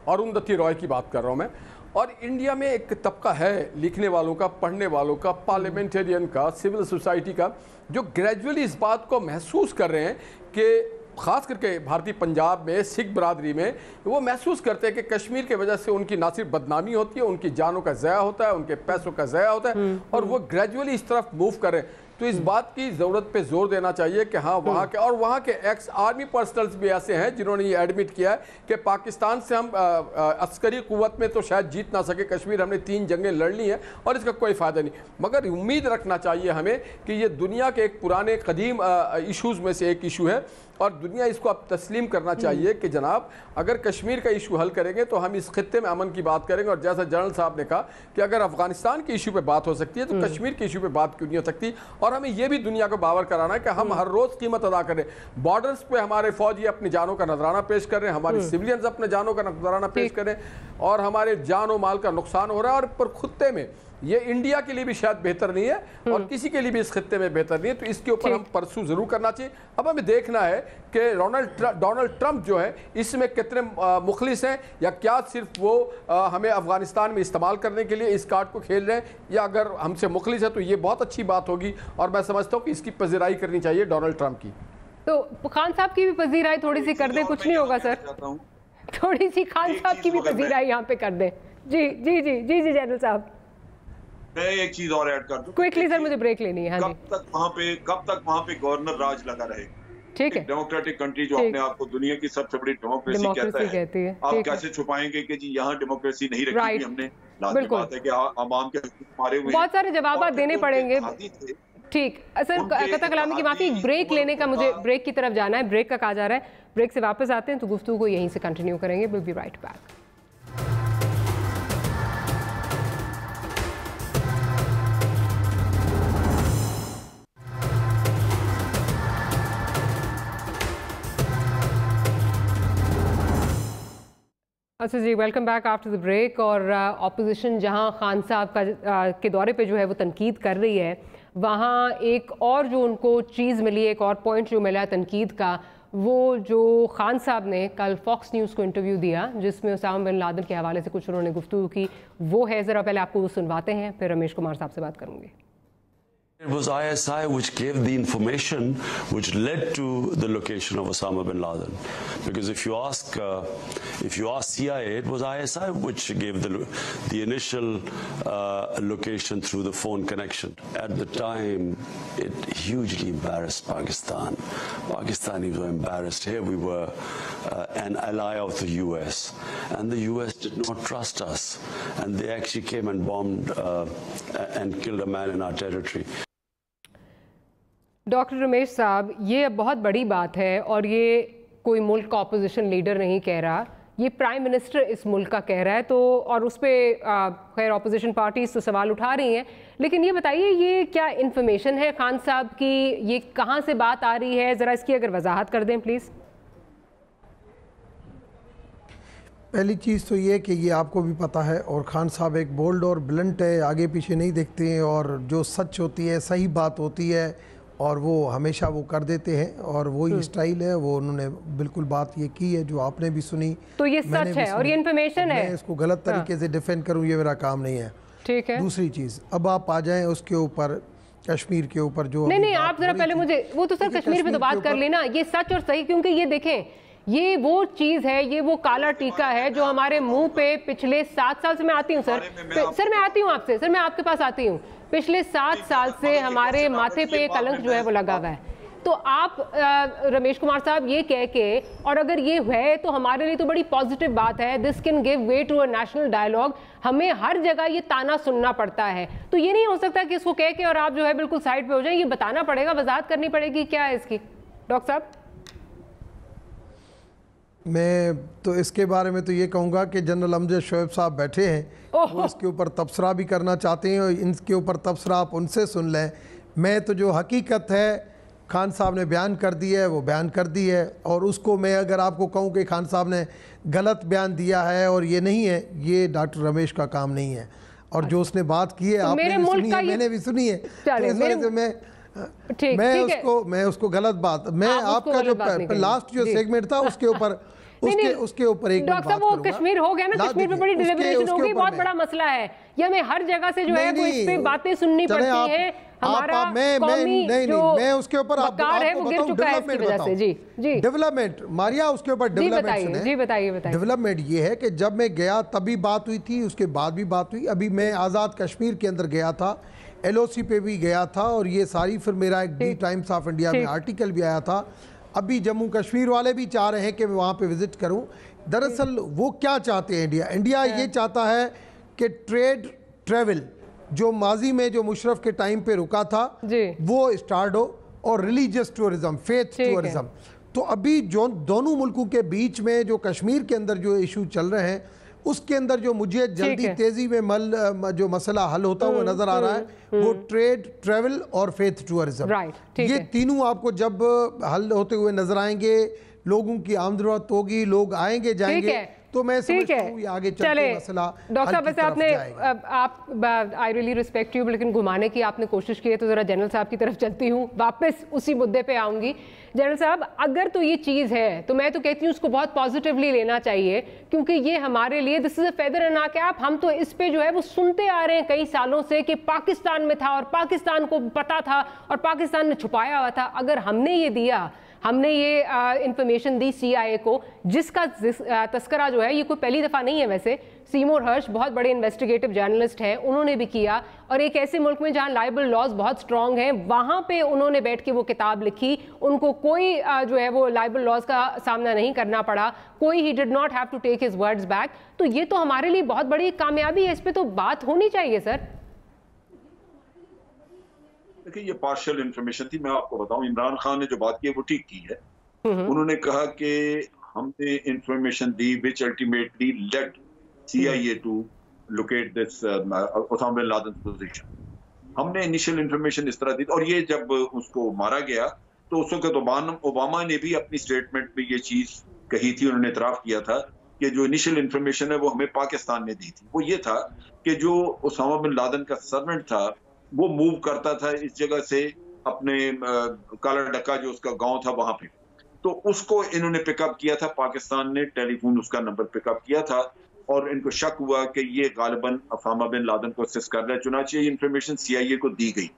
Speaker 6: अरुंधति रॉय की बात कर रहा हूँ मैं। और इंडिया में एक तबका है लिखने वालों का, पढ़ने वालों का, पार्लियामेंटेरियन का, सिविल सोसाइटी का, जो ग्रेजुअली इस बात को महसूस कर रहे हैं कि ख़ास करके भारतीय पंजाब में सिख बरादरी में वो महसूस करते हैं कि कश्मीर के वजह से उनकी ना सिर्फ बदनामी होती है, उनकी जानों का ज़या होता है, उनके पैसों का ज़या होता है, और वो ग्रेजुअली इस तरफ मूव कर रहे हैं। तो इस बात की ज़रूरत पे जोर देना चाहिए कि हाँ, वहाँ के और वहाँ के एक्स आर्मी पर्सनल्स भी ऐसे हैं जिन्होंने ये एडमिट किया है कि पाकिस्तान से हम अस्करी कुव्वत में तो शायद जीत ना सके, कश्मीर हमने 3 जंगें लड़ ली हैं और इसका कोई फ़ायदा नहीं, मगर उम्मीद रखना चाहिए हमें कि ये दुनिया के एक पुराने कदीम इशूज़ में से एक इशू है। और दुनिया इसको अब तस्लीम करना चाहिए कि जनाब अगर कश्मीर का इशू हल करेंगे तो हम इस खित्ते में अमन की बात करेंगे। और जैसा जनरल साहब ने कहा कि अगर अफगानिस्तान के इशू पे बात हो सकती है तो कश्मीर के इशू पे बात क्यों नहीं हो सकती। और हमें यह भी दुनिया को बावर कराना है कि हम हर रोज कीमत अदा करें। बॉर्डर्स पे हमारे फौजी अपनी जानों का नजराना पेश कर रहे हैं, हमारी सिविलियंस अपने जानों का नजराना पेश करें और हमारे जान और माल का नुकसान हो रहा है। और पर खुत्ते में ये इंडिया के लिए भी शायद बेहतर नहीं है और किसी के लिए भी इस खित्ते में बेहतर नहीं है। तो इसके ऊपर हम परसू जरूर करना चाहिए। अब हमें देखना है कि डोनाल्ड ट्रंप जो है इसमें कितने मुखलिस हैं, या क्या सिर्फ वो हमें अफगानिस्तान में इस्तेमाल करने के लिए इस कार्ड को खेल रहे हैं, या अगर हमसे मुखलिस है तो ये बहुत अच्छी बात होगी। और मैं समझता हूँ कि इसकी पजीराई करनी चाहिए डोनाल्ड ट्रंप की।
Speaker 4: तो खान साहब की भी पजीराई थोड़ी सी कर दें, कुछ नहीं होगा सर, थोड़ी सी खान साहब की भी पजीराई यहाँ पे कर दें। जी जी जी जी जी जनरल साहब,
Speaker 7: मैं एक चीज और ऐड कर दूं
Speaker 4: क्विकली सर, मुझे ब्रेक लेनी है। हाँ जी,
Speaker 7: कब तक वहाँ पे गवर्नर राज लगा रहेगा?
Speaker 4: ठीक है,
Speaker 7: डेमोक्रेटिक कंट्री जो अपने आप को दुनिया की सबसे बड़ी डेमोक्रेसी कहती है, आप कैसे छुपाएंगे कि जी यहाँ डेमोक्रेसी नहीं रखी हमने? लाज़मी बात है कि आवाम के मारे हुए
Speaker 4: बहुत सारे जवाब देने पड़ेंगे। ठीक सर, कथा कलामी की माफी, ब्रेक लेने का मुझे ब्रेक की तरफ जाना है, ब्रेक का कहा जा रहा है। ब्रेक से वापस आते हैं तो गुफ्तगू को यहीं से कंटिन्यू करेंगे। Will be right back. अच्छा जी, welcome back after the break. और ऑपोजिशन जहां खान साहब का के दौरे पे जो है वो तनकीद कर रही है, वहाँ एक और जो उनको चीज़ मिली, एक और पॉइंट जो मिला तनकीद का, वो जो खान साहब ने कल फॉक्स न्यूज़ को इंटरव्यू दिया जिसमें उसामा बिन लादेन के हवाले से कुछ उन्होंने गुफ्तगू की, वो है, ज़रा पहले आपको वो सुनवाते हैं, फिर रमेश कुमार साहब से बात करूँगी।
Speaker 1: It was ISI which gave the information which led to the location of Osama bin Laden. Because if you ask CIA, it was ISI which gave the initial location through the phone connection. At the time, it hugely embarrassed Pakistan. Pakistanis were embarrassed. Here we were an ally of the US, and the US did not trust us, and they actually came and bombed and killed a man in our territory.
Speaker 4: Doctor Ramesh साहब, ये बहुत बड़ी बात है और ये कोई मुल्क का अपोजिशन लीडर नहीं कह रहा, ये प्राइम मिनिस्टर इस मुल्क का कह रहा है। तो और उस पर खैर अपोजिशन पार्टीज तो सवाल उठा रही हैं, लेकिन ये बताइए ये क्या इन्फॉर्मेशन है खान साहब की, ये कहाँ से बात आ रही है, ज़रा इसकी अगर वजाहत कर दें प्लीज़।
Speaker 5: पहली चीज़ तो ये कि ये आपको भी पता है और खान साहब एक बोल्ड और ब्लंट है, आगे पीछे नहीं देखते हैं, और जो सच होती है, सही बात होती है, और वो हमेशा वो कर देते हैं, और वही स्टाइल है। वो उन्होंने बिल्कुल बात ये की है जो आपने भी सुनी,
Speaker 4: तो ये सच है और ये इन्फॉर्मेशन है।
Speaker 5: मैं इसको गलत तरीके से डिफेंड करूं, ये मेरा काम नहीं है।
Speaker 4: ठीक है।
Speaker 5: दूसरी चीज़, अब आप आ जाएं उसके ऊपर, कश्मीर के ऊपर जो
Speaker 4: नहीं आप जरा पहले मुझे वो तो सर कश्मीर पे तो बात कर लेना, ये सच और सही, क्योंकि ये देखें ये वो चीज़ है, ये वो काला टीका है जो हमारे मुंह पे पिछले 7 साल से, मैं आती हूँ सर मैं आती हूँ आपसे, सर मैं आपके पास आती हूँ, पिछले 7 साल से हमारे माथे पे कलंक जो है वो लगा हुआ है। तो आप रमेश कुमार साहब ये कह के, और अगर ये है तो हमारे लिए तो बड़ी पॉजिटिव बात है, this can give way to a national dialogue. हमें हर जगह ये ताना सुनना पड़ता है, तो ये नहीं हो सकता कि इसको कह के और आप जो है बिल्कुल साइड पे हो जाए, ये बताना पड़ेगा, वजाहत करनी पड़ेगी क्या है इसकी। डॉक्टर साहब,
Speaker 5: मैं तो इसके बारे में तो ये कहूँगा कि जनरल अमजद शोएब साहब बैठे हैं, वो इसके ऊपर तबसरा भी करना चाहते हैं, और इनके ऊपर तबसरा आप उनसे सुन लें। मैं तो जो हकीकत है खान साहब ने बयान कर दी है वो बयान कर दी है, और उसको मैं अगर आपको कहूँ कि खान साहब ने गलत बयान दिया है और ये नहीं है, ये डॉक्टर रमेश का काम नहीं है। और जो उसने बात की है
Speaker 4: तो
Speaker 5: आपने भी सुनी है, मैंने भी सुनी है, तो इस वजह से मैं उसको गलत बात, मैं आपका जो लास्ट जो सेगमेंट था उसके ऊपर उसके ऊपर एक
Speaker 4: डॉक्टर साहब, वो कश्मीर हो गया ना, कश्मीर पे बड़ी डिलिबरेशन होगी, बहुत बड़ा मसला है, ये हमें हर जगह से जो है वो इस पे बातें सुननी पड़ती हैं। हमारा
Speaker 5: मैं उसके ऊपर
Speaker 4: डेवलपमेंट
Speaker 5: मारिया, उसके ऊपर डेवलपमेंट
Speaker 4: जी बताइए।
Speaker 5: डेवलपमेंट ये है कि जब मैं गया तभी बात हुई थी, उसके बाद भी बात हुई, अभी मैं आज़ाद कश्मीर के अंदर गया था, LOC पे भी गया था, और ये सारी फिर मेरा एक दी टाइम्स ऑफ इंडिया में आर्टिकल भी आया था। अभी जम्मू कश्मीर वाले भी चाह रहे हैं कि मैं वहाँ पे विज़िट करूँ। दरअसल वो क्या चाहते हैं, इंडिया ये चाहता है कि ट्रेवल जो माजी में जो मुशर्रफ के टाइम पे रुका था वो स्टार्ट हो, और रिलीजियस टूरिज्म, फेथ टूरिज्म, तो अभी जो दोनों मुल्कों के बीच में जो कश्मीर के अंदर जो इशू चल रहे हैं उसके अंदर जो मुझे जल्दी तेजी में जो मसला हल होता हुआ नजर आ रहा है वो ट्रेड, ट्रैवल और फेथ टूरिज्म। ये तीनों आपको जब हल होते हुए नजर आएंगे, लोगों की आमदरफ्त होगी, लोग आएंगे जाएंगे, तो मैं समझता हूं ये आगे चलके मसला
Speaker 4: डॉक्टर साहब वैसे आप आई रियली रिस्पेक्ट यू, लेकिन घुमाने की आपने कोशिश की है, तो जरा जनरल साहब की तरफ चलती हूँ, वापस उसी मुद्दे पे आऊंगी। जनरल साहब, अगर तो ये चीज़ है तो मैं तो कहती हूँ उसको बहुत पॉजिटिवली लेना चाहिए, क्योंकि ये हमारे लिए this is a feather in our cap. हम तो इस पे जो है वो सुनते आ रहे हैं कई सालों से कि पाकिस्तान में था और पाकिस्तान को पता था और पाकिस्तान ने छुपाया हुआ था। अगर हमने ये दिया, हमने ये इंफॉर्मेशन दी CIA को, जिसका तस्करा जो है ये कोई पहली दफ़ा नहीं है। वैसे सीमोर हर्श बहुत बड़े इन्वेस्टिगेटिव जर्नलिस्ट हैं, उन्होंने भी किया, और एक ऐसे मुल्क में जहां लाइबल लॉज बहुत स्ट्रांग हैं वहां पे उन्होंने बैठ के वो किताब लिखी, उनको कोई जो है वो लाइबल लॉज का सामना नहीं करना पड़ा, कोई he did not have to take his words back. तो ये तो हमारे लिए बहुत बड़ी कामयाबी है, इस पर तो बात होनी चाहिए सर।
Speaker 7: देखिए, ये पार्शियल इंफॉर्मेशन थी। मैं आपको बताऊं, इमरान खान ने जो बात की है वो ठीक की है। उन्होंने कहा कि हमने इंफॉर्मेशन दी which ultimately led CIA to locate this Osama bin Laden position. हमने इनिशियल इंफॉर्मेशन इस तरह दी, और ये जब उसको मारा गया तो उस वक्त ओबामा ने भी अपनी स्टेटमेंट में ये चीज कही थी, उन्होंने इतराफ किया था कि जो इनिशियल इंफॉर्मेशन है वो हमें पाकिस्तान ने दी थी। वो ये था कि जो ओसामा बिन लादेन का सर्वेंट था वो मूव करता था इस जगह से अपने काला डक्का जो उसका गांव था वहां पे, तो उसको इन्होंने पिकअप किया था। पाकिस्तान ने टेलीफोन उसका नंबर पिकअप किया था और इनको शक हुआ कि ये गालिबन ओसामा बिन लादेन को असिस्ट कर रहा है, चुनांचे ये इंफॉर्मेशन CIA को दी गई।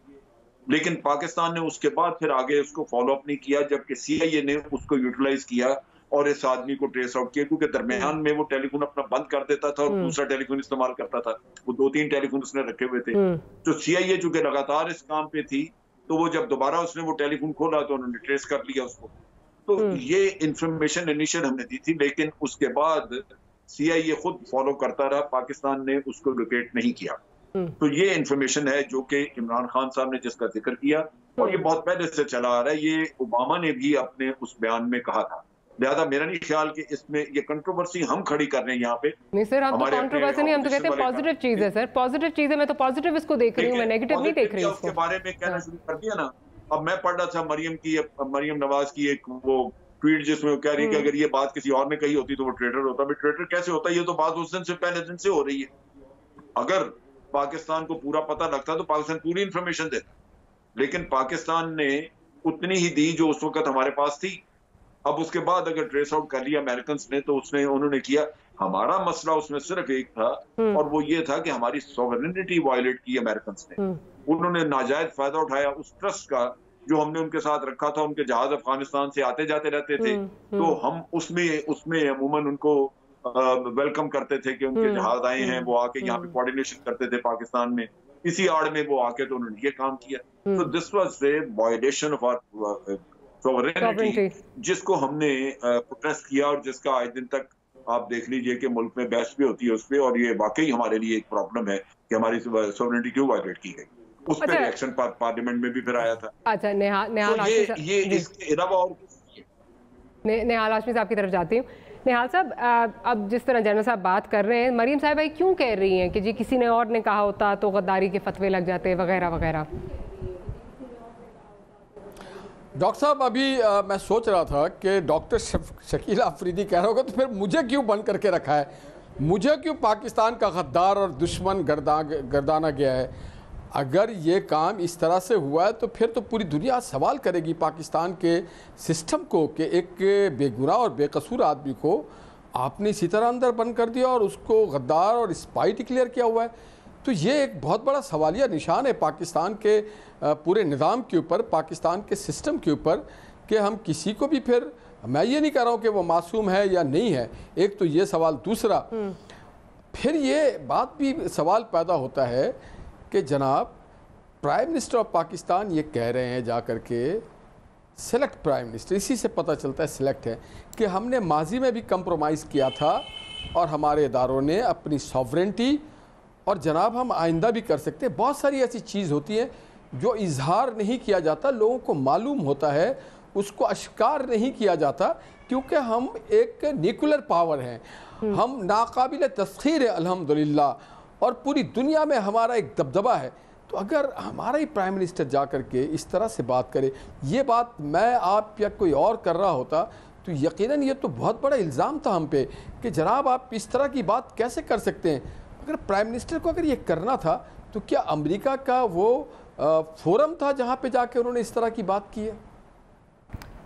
Speaker 7: लेकिन पाकिस्तान ने उसके बाद फिर आगे उसको फॉलो अप नहीं किया, जबकि CIA ने उसको यूटिलाइज किया और इस आदमी को ट्रेस आउट किया, क्योंकि दरमियान में वो टेलीफोन अपना बंद कर देता था और दूसरा टेलीफोन इस्तेमाल करता था। वो 2-3 टेलीफोन उसने रखे हुए थे। तो CIA चूंकि लगातार इस काम पे थी, तो वो जब दोबारा उसने वो टेलीफोन खोला तो उन्होंने ट्रेस कर लिया उसको। तो ये इंफॉर्मेशन इनिशियल हमने दी थी, लेकिन उसके बाद CIA खुद फॉलो करता रहा, पाकिस्तान ने उसको लोकेट नहीं किया। तो ये इंफॉर्मेशन है जो कि इमरान खान साहब ने जिसका जिक्र किया, और ये बहुत पहले से चला आ रहा है। ये ओबामा ने भी अपने उस बयान में कहा था। लिहाजा मेरा नहीं ख्याल कि इसमें ये कंट्रोवर्सी हम खड़ी कर रहे हैं यहाँ पे।
Speaker 4: नहीं सर, हम तो कंट्रोवर्सी नहीं, हम तो कहते हैं पॉजिटिव चीज है सर, पॉजिटिव चीज है। मैं तो पॉजिटिव इसको देख रही हूँ, मैं नेगेटिव नहीं देख रही हूँ।
Speaker 7: उसके बारे में कहना शुरू कर दिया ना। अब मैं पढ़ रहा था मरियम नवाज की एक वो ट्वीट, जिसमें वो कह रही है कि अगर ये बात किसी और ने कही होती तो वो ट्रेटर होता। भाई ट्रेटर कैसे होता है? ये तो बात उस दिन से पहले दिन से हो रही है। अगर पाकिस्तान को पूरा पता लगता तो पाकिस्तान पूरी इंफॉर्मेशन देता, लेकिन पाकिस्तान ने उतनी ही दी जो उस वक्त हमारे पास थी। अब उसके बाद अगर ट्रेस आउट कर लिया अमेरिकन ने, तो उन्होंने किया। हमारा मसला उसमें सिर्फ एक था, और वो ये था कि हमारी सॉवरेनिटी वायलेट की अमेरिकन ने। उन्होंने नाजायज फायदा उठाया उस ट्रस्ट का जो हमने उनके साथ रखा था। उनके जहाज अफगानिस्तान से आते जाते रहते थे, तो हम उसमें अमूमन उनको वेलकम करते थे कि उनके जहाज आए हैं, वो आके यहाँ पे कोऑर्डिनेशन करते थे पाकिस्तान में। इसी आड़ में वो आके तो उन्होंने ये काम किया। तो this was a violation of our sovereignty, जिसको हमने प्रोटेस्ट किया, और जिसका आज दिन तक आप देख लीजिए कि मुल्क में बहस भी होती है उस पर। और ये वाकई हमारे लिए एक प्रॉब्लम है कि हमारी सॉवरेनिटी क्यों वायलेट की गई। उस पर रिएक्शन पार्लियामेंट में भी फिर आया था।
Speaker 4: अच्छा, निहाल
Speaker 7: इसके अलावा और
Speaker 4: निहाल हाशमी साहब की तरफ जाती हूँ। निहाल साहब, अब जिस तरह जनरल साहब बात कर रहे हैं, मरीम साहब भाई क्यों कह रही हैं कि जी किसी ने और ने कहा होता तो गद्दारी के फतवे लग जाते वगैरह वगैरह?
Speaker 6: डॉक्टर साहब, अभी मैं सोच रहा था कि डॉक्टर शकील अफरीदी कह रहा होगा तो फिर मुझे क्यों बंद करके रखा है, मुझे क्यों पाकिस्तान का गद्दार और दुश्मन गर्दाना गया है। अगर ये काम इस तरह से हुआ है तो फिर तो पूरी दुनिया सवाल करेगी पाकिस्तान के सिस्टम को कि एक बेगुनाह और बेकसूर आदमी को आपने इसी तरह अंदर बंद कर दिया और उसको गद्दार और स्पाई डिक्लेयर किया हुआ है। तो ये एक बहुत बड़ा सवालिया निशान है पाकिस्तान के पूरे निज़ाम के ऊपर, पाकिस्तान के सिस्टम के ऊपर, कि हम किसी को भी फिर, मैं ये नहीं कह रहा हूँ कि वो मासूम है या नहीं है, एक तो ये सवाल। दूसरा, फिर ये बात भी सवाल पैदा होता है कि जनाब प्राइम मिनिस्टर ऑफ पाकिस्तान ये कह रहे हैं जा कर के, सेलेक्ट प्राइम मिनिस्टर, इसी से पता चलता है सेलेक्ट है, कि हमने माजी में भी कंप्रोमाइज़ किया था और हमारे इदारों ने अपनी सॉवरेंटी, और जनाब हम आइंदा भी कर सकते हैं। बहुत सारी ऐसी चीज़ होती है जो इजहार नहीं किया जाता, लोगों को मालूम होता है उसको अश्कार नहीं किया जाता, क्योंकि हम एक न्यूक्लियर पावर हैं, हम नाकाबिल तस्खीर है अल्हम्दुलिल्लाह, और पूरी दुनिया में हमारा एक दबदबा है। तो अगर हमारा ही प्राइम मिनिस्टर जा कर के इस तरह से बात करे, ये बात मैं आप या कोई और कर रहा होता तो यकीनन ये तो बहुत बड़ा इल्ज़ाम था हम पे कि जनाब आप इस तरह की बात कैसे कर सकते हैं। अगर प्राइम मिनिस्टर को अगर ये करना था तो क्या अमेरिका का वो फोरम था जहाँ पे जाके उन्होंने इस तरह की बात की है?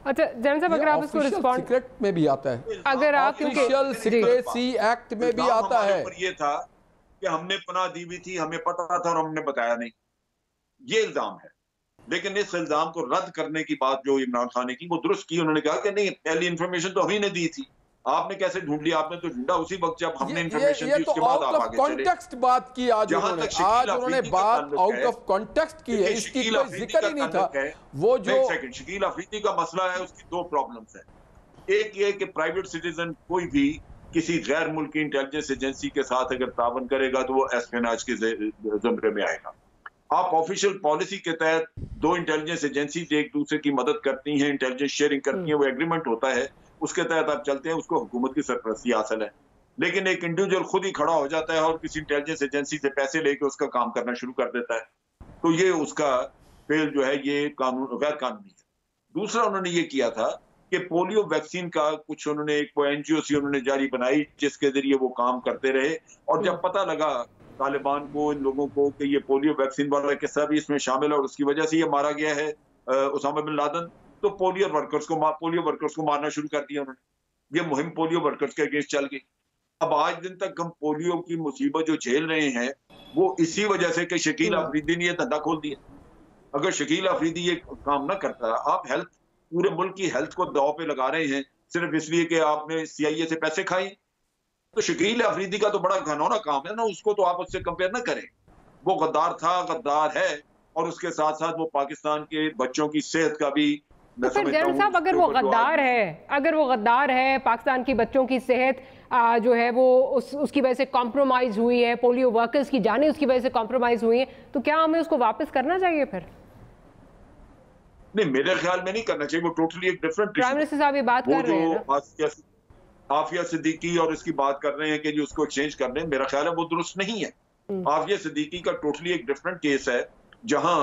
Speaker 4: अच्छा जनरल साहब, अगर आप इसको रिस्पॉन्ड,
Speaker 6: सीक्रेट में भी आता है,
Speaker 4: अगर आप
Speaker 6: ऑफिशियल सीक्रेसी एक्ट में भी आता है।
Speaker 7: ये था कि हमने पनाह दी हुई थी, हमें पता था और हमने बताया नहीं, ये इल्जाम है। लेकिन इस इल्जाम को रद्द करने की बात जो इमरान खान ने की वो दुरुस्त की। उन्होंने कहा कि नहीं, पहली इन्फॉर्मेशन तो हमी ने दी थी, आपने कैसे ढूंढ लिया? आपने तो ढूंढा उसी वक्त जब हमने इन्फॉर्मेशन दी, उसके बाद आप आगे चले।
Speaker 6: कॉन्टेक्स्ट बात की आज उन्होंने बात आउट ऑफ कॉन्टेक्स्ट की है, इसकी कोई जिक्र ही नहीं था। वो जो
Speaker 7: शकील अफरीदी का मसला है, उसकी दो प्रॉब्लम्स है। एक ये कि प्राइवेट सिटीजन कोई भी किसी गैर मुल्की इंटेलिजेंस एजेंसी के साथ अगर तावन करेगा तो वो एस्पियोनेज के ज़मरे में आएगा। आप ऑफिशियल पॉलिसी के तहत दो इंटेलिजेंस एजेंसी एक दूसरे की मदद करती हैं, इंटेलिजेंस शेयरिंग करती हैं, वो एग्रीमेंट होता है, उसके तहत आप चलते हैं, उसको हुकूमत की सरपरस्ती हासिल है। लेकिन एक इंडिविजुअल खुद ही खड़ा हो जाता है और किसी इंटेलिजेंस एजेंसी से पैसे लेके उसका काम करना शुरू कर देता है, तो ये उसका फेल जो है ये कानून गैर कानूनी है। दूसरा उन्होंने ये किया था कि पोलियो वैक्सीन का कुछ उन्होंने एक NGO उन्होंने जारी बनाई जिसके जरिए वो काम करते रहे, और जब पता लगा तालिबान को, इन लोगों को, कि ये पोलियो वैक्सीन वाला किस्सा भी इसमें शामिल है और उसकी वजह से ये मारा गया है उसामा बिन लादेन, तो पोलियो वर्कर्स को मारना शुरू कर दिया उन्होंने। ये मुहिम पोलियो वर्कर्स के अगेंस्ट चल गई। अब आज दिन तक हम पोलियो की मुसीबत जो झेल रहे हैं वो इसी वजह से कि शकील अफरीदी ने ये धंधा खोल दिया। अगर शकील अफरीदी ये काम ना करता, आप हेल्थ, पूरे मुल्क की हेल्थ को दांव पे लगा रहे हैं सिर्फ इसलिए कि आपने CIA से पैसे खाए, तो शकील अफरीदी का तो बड़ा घनौना काम है ना, उसको तो आप उससे कंपेयर ना करें। वो गद्दार था, गद्दार है, और उसके साथ साथ वो पाकिस्तान के बच्चों की सेहत का भी।
Speaker 4: तो फिर जनरल साहब, अगर वो गद्दार है, पाकिस्तान की बच्चों की सेहत जो है वो उसकी वजह से कॉम्प्रोमाइज हुई है, पोलियो वर्कर्स की जानें उसकी वजह से कॉम्प्रोमाइज हुई है, तो क्या हमें उसको वापस करना चाहिए? फिर
Speaker 7: नहीं, मेरे ख्याल में नहीं करना चाहिए, वो टोटली एक डिफरेंट।
Speaker 4: प्राइम मिनिस्टर साहब ये बात कर रहे हैं,
Speaker 7: आफिया सिद्दीकी और इसकी बात कर रहे हैं कि जो उसको एक्सचेंज कर रहे हैं, मेरा ख्याल है वो दुरुस्त नहीं है। आफिया सिद्दीकी का टोटली एक डिफरेंट केस है, जहां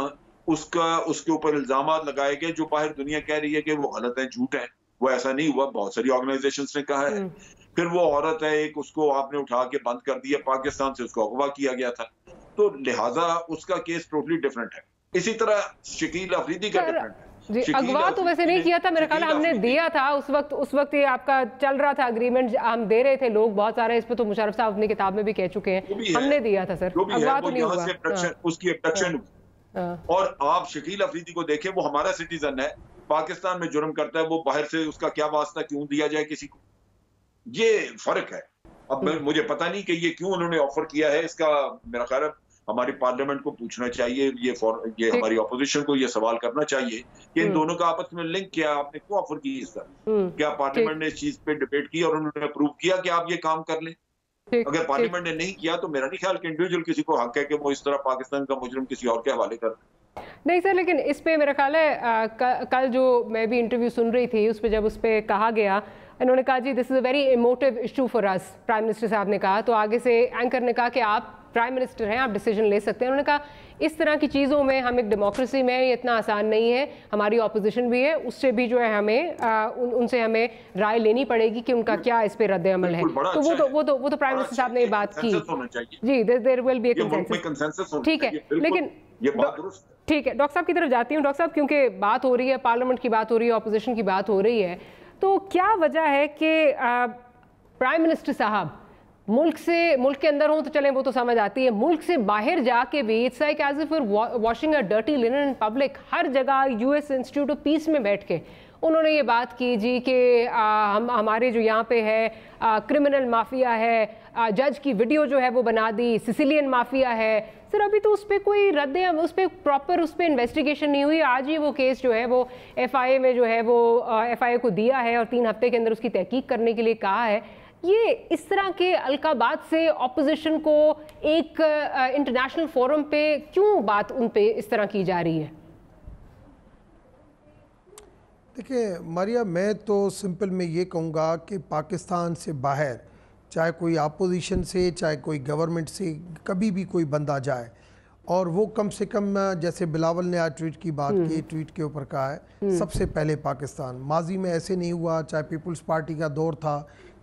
Speaker 7: उसके ऊपर इल्जाम लगाए गए जो बाहर दुनिया कह रही है कि वो गलत है, झूठ है, वो ऐसा नहीं हुआ, बहुत सारी ऑर्गेनाइजेशंस ने कहा है। फिर वो औरत है एक, उसको आपने उठा के बंद कर दिया, पाकिस्तान से उसको अगवा किया गया था, तो लिहाजा उसका केस टोटली डिफरेंट है। इसी तरह शकील अफरीदी का डिफरेंट है।
Speaker 4: जी, अगवा तो वैसे नहीं किया था, मेरे ख्याल हमने दिया था उस वक्त ये आपका चल रहा था एग्रीमेंट, हम दे रहे थे लोग बहुत सारे, इस पे तो मुशर्रफ साहब अपनी किताब में भी कह चुके हैं, हमने दिया था सर, अगवा तो नहीं हुआ।
Speaker 7: उसकी अब्डक्शन हुई। और आप शकील अफरीदी को देखें, वो हमारा सिटीजन है, पाकिस्तान में जुर्म करता है, वो बाहर से उसका क्या वास्ता, क्यों दिया जाए किसी को? ये फर्क है। अब मुझे पता नहीं कि ये क्यों उन्होंने ऑफर किया है, इसका मेरा ख्याल है हमारी पार्लियामेंट को पूछना चाहिए, ये हमारी ऑपोजिशन को ये सवाल करना चाहिए कि इन दोनों का आपस में लिंक क्या, आपने क्यों ऑफर की इसका? क्या पार्लियामेंट ने इस चीज पे डिबेट की और उन्होंने अप्रूव किया कि आप ये काम कर लें? अगर पार्लियामेंट ने नहीं किया तो मेरा नहीं ख्याल कि इंडिविजुअल किसी को हक है कि वो इस तरह पाकिस्तान का मुजरिम किसी और के हवाले कर।
Speaker 4: नहीं सर, लेकिन इस पे मेरा ख्याल है कल जो मैं भी इंटरव्यू सुन रही थी उस पर जब उस पर कहा गया, इन्होंने कहा जी this is a very emotive issue for us, prime minister साहब ने कहा, तो आगे से एंकर ने कहा कि आप प्राइम मिनिस्टर हैं, आप डिसीजन ले सकते हैं। उन्होंने कहा इस तरह की चीज़ों में हम एक डेमोक्रेसी में ये इतना आसान नहीं है, हमारी ऑपोजिशन भी है, उससे भी जो है हमें उनसे हमें राय लेनी पड़ेगी कि उनका क्या इस पे रद्द अमल है। तो वो तो प्राइम मिनिस्टर साहब ने बात की जी, there will be a consensus, ठीक है। लेकिन ठीक है, डॉक्टर साहब की तरफ जाती हूँ। डॉक्टर साहब, क्योंकि बात हो रही है, पार्लियामेंट की बात हो रही है, ऑपोजिशन की बात हो रही है, तो क्या वजह है कि प्राइम मिनिस्टर साहब मुल्क के अंदर हों तो चलें वो तो समझ आती है, मुल्क से बाहर जाके भी it's like as if washing a dirty linen in public, हर जगह US इंस्टीट्यूट ऑफ पीस में बैठ के उन्होंने ये बात की जी कि हमारे जो यहाँ पे है क्रिमिनल माफिया है, जज की वीडियो जो है वो बना दी, सिसिलियन माफिया है। सर अभी तो उस पर कोई उस पर प्रॉपर उस पर इन्वेस्टिगेशन नहीं हुई। आज ही वो केस जो है वो FIA में जो है वो FIA को दिया है और 3 हफ्ते के अंदर उसकी तहकीक करने के लिए कहा है। ये इस तरह के अलकाबात से ऑपोजिशन को एक इंटरनेशनल फोरम पे क्यों बात उन पे इस तरह की जा रही है?
Speaker 5: देखिए मारिया, मैं तो सिंपल में ये कहूँगा कि पाकिस्तान से बाहर चाहे कोई अपोजिशन से चाहे कोई गवर्नमेंट से कभी भी कोई बंदा जाए और वो कम से कम, जैसे बिलावल ने आज ट्वीट की बात की, ट्वीट के ऊपर कहा है सबसे पहले पाकिस्तान। माजी में ऐसे नहीं हुआ, चाहे पीपल्स पार्टी का दौर था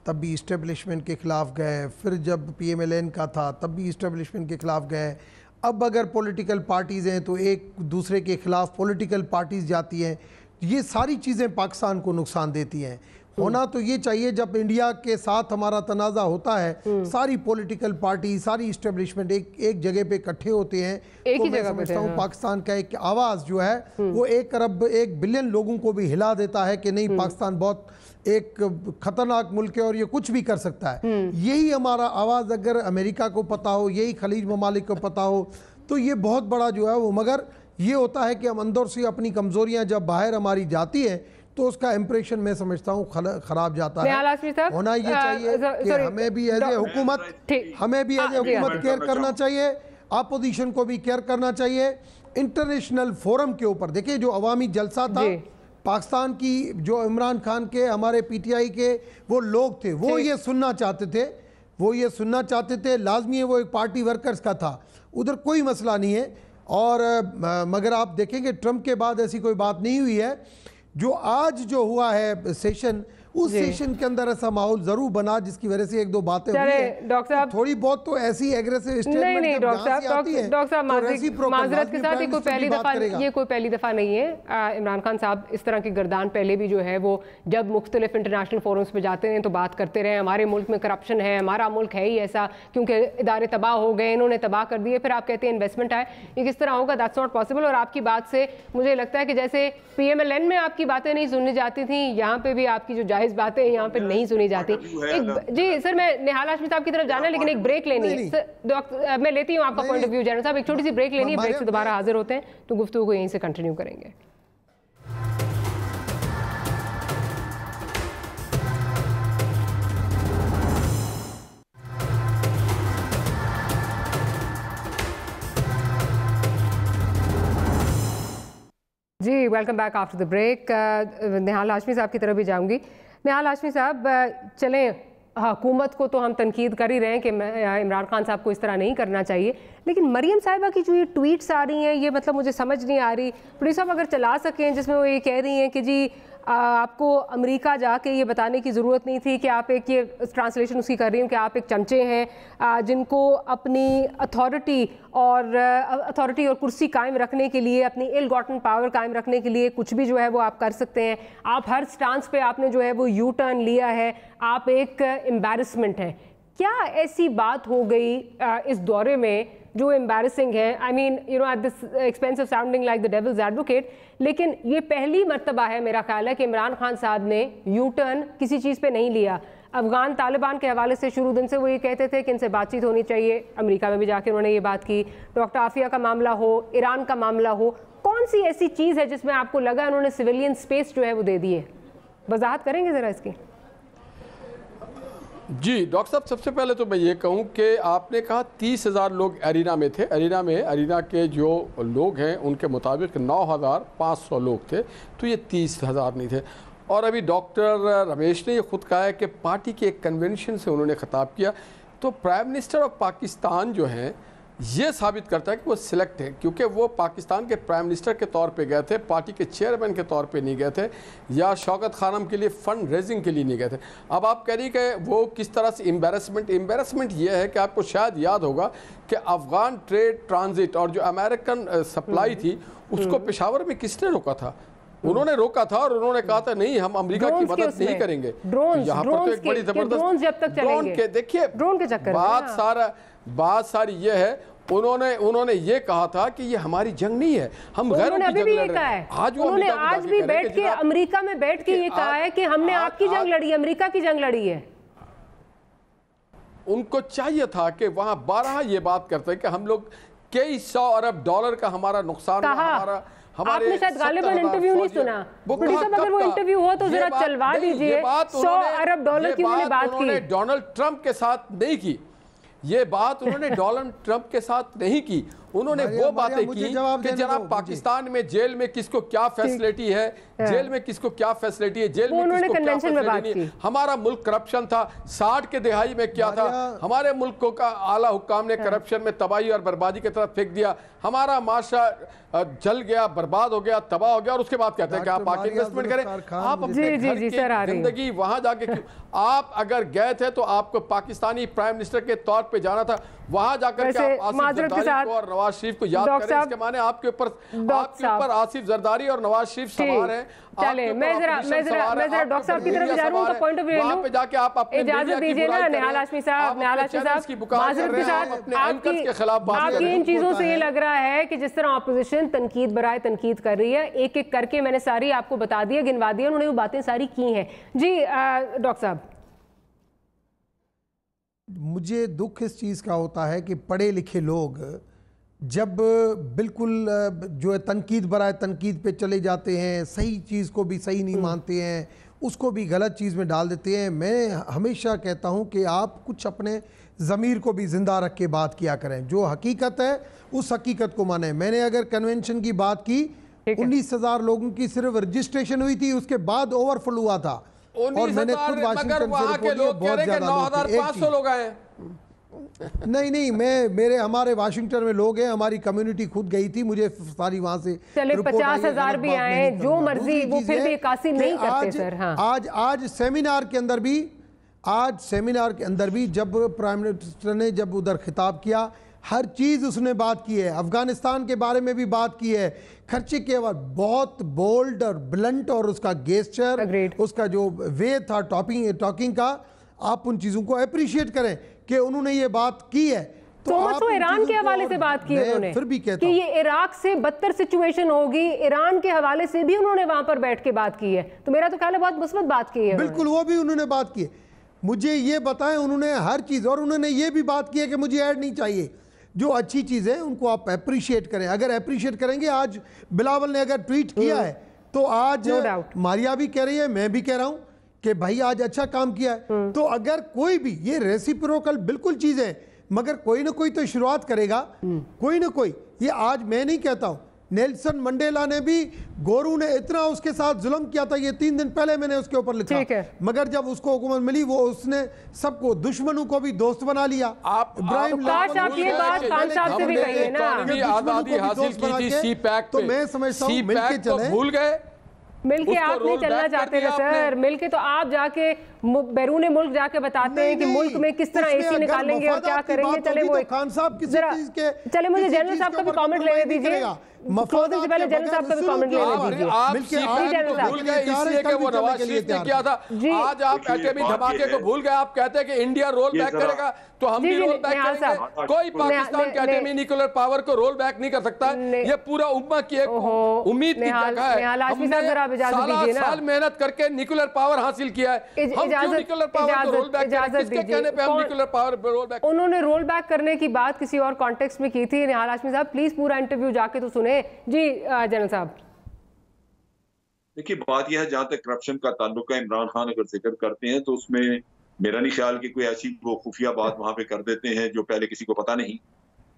Speaker 5: तब भी इस्टेब्लिशमेंट के ख़िलाफ़ गए, फिर जब PMLN का था तब भी इस्टेब्लिशमेंट के ख़िलाफ़ गए। अब अगर पॉलिटिकल पार्टीज़ हैं तो एक दूसरे के ख़िलाफ़ पॉलिटिकल पार्टीज़ जाती हैं। ये सारी चीज़ें पाकिस्तान को नुकसान देती हैं। होना तो ये चाहिए, जब इंडिया के साथ हमारा तनाज़ा होता है सारी पॉलिटिकल पार्टी, सारी इस्टेब्लिशमेंट एक जगह पे इकट्ठे होते हैं, तो मैं समझता हूँ पाकिस्तान का एक आवाज़ जो है वो 1 अरब 1 बिलियन लोगों को भी हिला देता है कि नहीं, पाकिस्तान बहुत एक खतरनाक मुल्क है और ये कुछ भी कर सकता है। यही हमारा आवाज़ अगर अमेरिका को पता हो, यही खलीज ममालिक को पता हो, तो ये बहुत बड़ा जो है वो, मगर ये होता है कि हम अंदर से अपनी कमज़ोरियाँ जब बाहर हमारी जाती हैं तो उसका इंप्रेशन मैं समझता हूँ खराब जाता है। होना ये चाहिए कि हमें भी एज ए हुकूमत केयर करना चाहिए, अपोजिशन को भी केयर करना चाहिए। इंटरनेशनल फोरम के ऊपर देखिए, जो अवामी जलसा था पाकिस्तान की, जो इमरान खान के, हमारे PTI के वो लोग थे, वो ये सुनना चाहते थे, लाजमी है वो एक पार्टी वर्कर्स का था, उधर कोई मसला नहीं है। और मगर आप देखेंगे ट्रंप के बाद ऐसी कोई बात नहीं हुई है। जो आज जो हुआ है सेशन, उस सेशन के अंदर ऐसा माहौल जरूर बना जिसकी वजह से 1-2 बातें हुई हैं।
Speaker 4: डॉक्टर साहब,
Speaker 5: थोड़ी बहुत तो ऐसी एग्रेसिव स्टेटमेंट
Speaker 4: नहीं डॉक्टर साहब माजरत के साथ ये कोई पहली दफा नहीं है। इमरान खान साहब इस तरह की गर्दान पहले भी जो है वो जब मुख्तलिफ इंटरनेशनल फोरम्स पे जाते हैं तो बात करते रहे, हमारे मुल्क में करप्शन है, हमारा मुल्क है ही ऐसा, क्योंकि इदारे तबाह हो गए, इन्होंने तबाह कर दिए, फिर आप कहते हैं इन्वेस्टमेंट आए, ये किस तरह होगा? That's not possible. और आपकी बात से मुझे लगता है कि जैसे PMLN में आपकी बातें नहीं सुननी जाती थी, यहाँ पे भी आपकी जो जायज़ बातें यहाँ पे नहीं सुनी जाती। जी सर, मैं निहाल हाशमी साहब की तरफ जाना है, लेकिन एक ब्रेक लेनी है। मैं लेती हूँ आपका पॉइंट ऑफ व्यू जनरल साहब, एक छोटी सी ब्रेक लेनी है, ब्रेक से दोबारा हाजिर होते हैं तो गुफ्तगू को यहीं से कंटिन्यू करेंगे। जी welcome back after the break. Nihal Hashmi साहब की तरफ भी जाऊंगी। निहाल हाशमी साहब, चलें, हुकूमत को तो हम तनकीद कर ही रहे हैं कि इमरान खान साहब को इस तरह नहीं करना चाहिए, लेकिन मरियम साहिबा की जो ये ट्वीट्स आ रही हैं, ये मतलब मुझे समझ नहीं आ रही। प्लीज़ साहब अगर चला सकें, जिसमें वो ये कह रही हैं कि जी आपको अमेरिका जाके ये बताने की ज़रूरत नहीं थी कि आप एक, ये ट्रांसलेशन उसकी कर रही हूँ, कि आप एक चमचे हैं जिनको अपनी अथॉरिटी और कुर्सी कायम रखने के लिए, अपनी इल गॉटन पावर कायम रखने के लिए कुछ भी जो है वो आप कर सकते हैं। आप हर स्टांस पे आपने जो है वो यू टर्न लिया है, आप एक एम्बैरसमेंट हैं। क्या ऐसी बात हो गई इस दौरे में जो एम्बैरसिंग है? I mean at this expense of sounding like the devil's advocate, लेकिन ये पहली मर्तबा है मेरा ख्याल है कि इमरान खान साहब ने यू टर्न किसी चीज़ पे नहीं लिया। अफगान तालिबान के हवाले से शुरू दिन से वो ये कहते थे कि इनसे बातचीत होनी चाहिए, अमेरिका में भी जाके उन्होंने ये बात की। डॉक्टर आफिया का मामला हो, ईरान का मामला हो, कौन सी ऐसी चीज़ है जिसमें आपको लगा उन्होंने सिविलियन स्पेस जो है वो दे दी है? वजाहत करेंगे ज़रा इसकी?
Speaker 6: जी डॉक्टर साहब, सबसे पहले तो मैं ये कहूँ कि आपने कहा 30,000 लोग एरिना में थे। एरिना के जो लोग हैं उनके मुताबिक 9,500 लोग थे, तो ये 30,000 नहीं थे। और अभी डॉक्टर रमेश ने ये खुद कहा है कि पार्टी के एक कन्वेंशन से उन्होंने ख़िताब किया, तो प्राइम मिनिस्टर ऑफ पाकिस्तान जो हैं ये साबित करता है कि वो सिलेक्ट है, क्योंकि वो पाकिस्तान के प्राइम मिनिस्टर के तौर पे गए थे, पार्टी के चेयरमैन के तौर पे नहीं गए थे, या शौकत खानम के लिए फ़ंड रेजिंग के लिए नहीं गए थे। अब आप कह रही कि वो किस तरह से एम्बेरसमेंट ये है कि आपको शायद याद होगा कि अफ़गान ट्रेड ट्रांजिट और जो अमेरिकन सप्लाई थी उसको पेशावर में किसने रोका था? उन्होंने रोका था और उन्होंने कहा था नहीं, हम अमेरिका की मदद नहीं करेंगे। यहाँ पर तो एक बड़ी जबरदस्त ड्रोन के, देखिए बात सारी ये है, उन्होंने ये कहा था कि ये हमारी जंग नहीं है, हम गैरों की जंग लड़ रहे हैं।
Speaker 4: उन्होंने आज भी बैठ के अमेरिका में बैठ के ये कहा है कि हमने आपकी जंग लड़ी, अमेरिका की जंग लड़ी है।
Speaker 6: उनको चाहिए था कि वहां 12 ये बात करते कि हम लोग कई $100 अरब का हमारा नुकसान,
Speaker 4: आपने शायद गालिबन इंटरव्यू नहीं सुना। प्रोड्यूसर, अगर वो इंटरव्यू हो तो जरा चलवा दीजिए। $100 अरब की उन्होंने बात की,
Speaker 6: डोनाल्ड ट्रंप के साथ नहीं की। ये बात उन्होंने डोनाल्ड ट्रंप के साथ नहीं की, उन्होंने वो बातें की कि जनाब पाकिस्तान में जेल में किसको क्या फैसिलिटी है, जेल में किसको क्या फैसिलिटी है, जेल में किसको क्या फैसिलिटी नहीं। हमारा मुल्क करप्शन था, 60 के दहाई में क्या था, हमारे मुल्क को का आला हुक्काम ने करप्शन में तबाही और बर्बादी की तरफ फेंक दिया, हमारा माशरा जल गया, बर्बाद हो गया, तबाह हो गया, और उसके बाद कहते हैं कि आप आके इन्वेस्टमेंट करें। आप अपने घर की जिंदगी वहां जाके, आप अगर गए थे तो आपको पाकिस्तानी प्राइम मिनिस्टर के तौर पे जाना था, वहां जाकर के आप आसिफ जरदारी को और नवाज शरीफ को याद करें। इसके माने आपके ऊपर आसिफ जरदारी और नवाज शरीफ सवार हैं।
Speaker 4: चले मैं जरा डॉक्टर साहब की तरफ जा रहा हूं, तो पॉइंट ऑफ व्यू
Speaker 6: वहां पे जाके आप अपने
Speaker 4: इजाजत दीजिए ना निहाल हाशमी साहब, माजरत के साथ आपकी इन चीजों से ये लग रहा है कि जिस तरह ऑपोजिशन तनकीद बराए तनकीद कर रही है, एक एक करके मैंने सारी आपको बता दिया, गिनवा दिया, उन्होंने वो बातें सारी की हैं। जी डॉक्टर साहब,
Speaker 5: मुझे दुख इस चीज़ का होता है कि पढ़े लिखे लोग जब बिल्कुल जो है तनकीद बराए तनकीद पे चले जाते हैं, सही चीज़ को भी सही नहीं मानते हैं, उसको भी गलत चीज़ में डाल देते हैं। मैं हमेशा कहता हूं कि आप कुछ अपने ज़मीर को भी ज़िंदा रख के बात किया करें, जो हकीकत है उस हकीकत को माने। मैंने अगर कन्वेंशन की बात की, 19,000 लोगों की सिर्फ रजिस्ट्रेशन हुई थी, उसके बाद ओवरफ्लो हुआ था, और मैंने खुद वाशिंगटन से रिपोर्ट किया, बहुत ज़्यादा
Speaker 6: 9,500 लोग आए।
Speaker 5: नहीं, मेरे हमारे वाशिंगटन में लोग हैं, हमारी कम्युनिटी खुद गई थी, मुझे सारी वहां से
Speaker 4: चले 50,000 भी आए, जो मर्जी, वो फिर भी कासी नहीं करते सर। हाँ।
Speaker 5: आज सेमिनार के अंदर भी जब प्राइम मिनिस्टर ने जब उधर खिताब किया, हर चीज़ उसने बात की है, अफगानिस्तान के बारे में भी बात की है, खर्चे के बाद बहुत बोल्ड और ब्लंट, और उसका गेस्चर, उसका जो वे था टॉकिंग का, आप उन चीज़ों को अप्रिशिएट करें कि उन्होंने ये बात की है।
Speaker 4: तो ईरान के हवाले से बात की उन्होंने,
Speaker 5: फिर भी कहता
Speaker 4: कि ये इराक से बदतर सिचुएशन होगी, ईरान के हवाले से भी उन्होंने वहां पर बैठ के बात की है, तो मेरा तो ख्याल है बहुत मुस्बत बात की है।
Speaker 5: बिल्कुल, वो भी उन्होंने बात की है। मुझे ये बताएं, उन्होंने हर चीज़, और उन्होंने ये भी बात की है कि मुझे ऐड नहीं चाहिए, जो अच्छी चीज़ है उनको आप अप्रिशिएट करें। अगर अप्रिशिएट करेंगे, आज बिलावल ने अगर ट्वीट किया है तो आज मारिया भी कह रही है, मैं भी कह रहा हूं कि भाई आज अच्छा काम किया है। तो अगर कोई भी, ये रेसिप्रोकल बिल्कुल चीज़ है, मगर कोई ना कोई तो शुरुआत करेगा, कोई ना कोई। ये आज मैं नहीं कहता हूं, नेल्सन मंडेला ने भी, गोरू ने इतना उसके साथ जुल्म किया था, ये 3 दिन पहले मैंने उसके ऊपर लिखा, मगर जब उसको हुकूमत मिली, वो उसने सबको, दुश्मनों को भी दोस्त बना लिया।
Speaker 6: आप
Speaker 4: ये बात खान साहब से भी कहिए ना,
Speaker 6: आजादी हासिल की थी सीपैक पे,
Speaker 5: तो मैं समझता हूं मिलके चले,
Speaker 6: भूल गए,
Speaker 4: मिलके आप नहीं चलना चाहते थे सर, मिलके तो आप जाके बैरून मुल्क जाके बताते हैं कि मुल्क में किस तरह एसी निकालेंगे और क्या करेंगे। चले वो
Speaker 5: खान साहब किसी चीज के,
Speaker 4: चले मुझे जनरल साहब का भी कमेंट लेने दीजिए, क्लोजिंग से पहले जनरल साहब का भी कमेंट लेने दीजिए।
Speaker 6: आप भूल गए इसलिए कि वो नवाज शरीफ ने किया था, आज आप एटमी धमाके को भूल गए। आप कहते हैं कि इंडिया रोल बैक करेगा, तो हम भी रोल बैक करेंगे। कोई पाकिस्तान के एटमी न्यूक्लियर पावर को रोल बैक नहीं कर सकता। ये पूरा उम्मा की एक उम्मीद की जगह है। हमने साल मेहनत करके न्यूक्लियर पावर हासिल किया है, हम क्यों न्यूक्लियर पावर को रोल बैक करें? किसके कहने पे हम न्यूक्लियर पावर रोल बैक?
Speaker 4: उन्होंने रोल बैक करने की बात किसी और कॉन्टेक्स्ट में की थी। निहाल हाशमी साहब प्लीज पूरा इंटरव्यू जाके तो सुने। जी जनरल साहब,
Speaker 7: देखिए बात यह है, जहां तक करप्शन का ताल्लुक है, इमरान खान अगर जिक्र करते हैं तो उसमें मेरा नहीं ख्याल कि कोई ऐसी वो खुफिया बात वहां पे कर देते हैं जो पहले किसी को पता नहीं।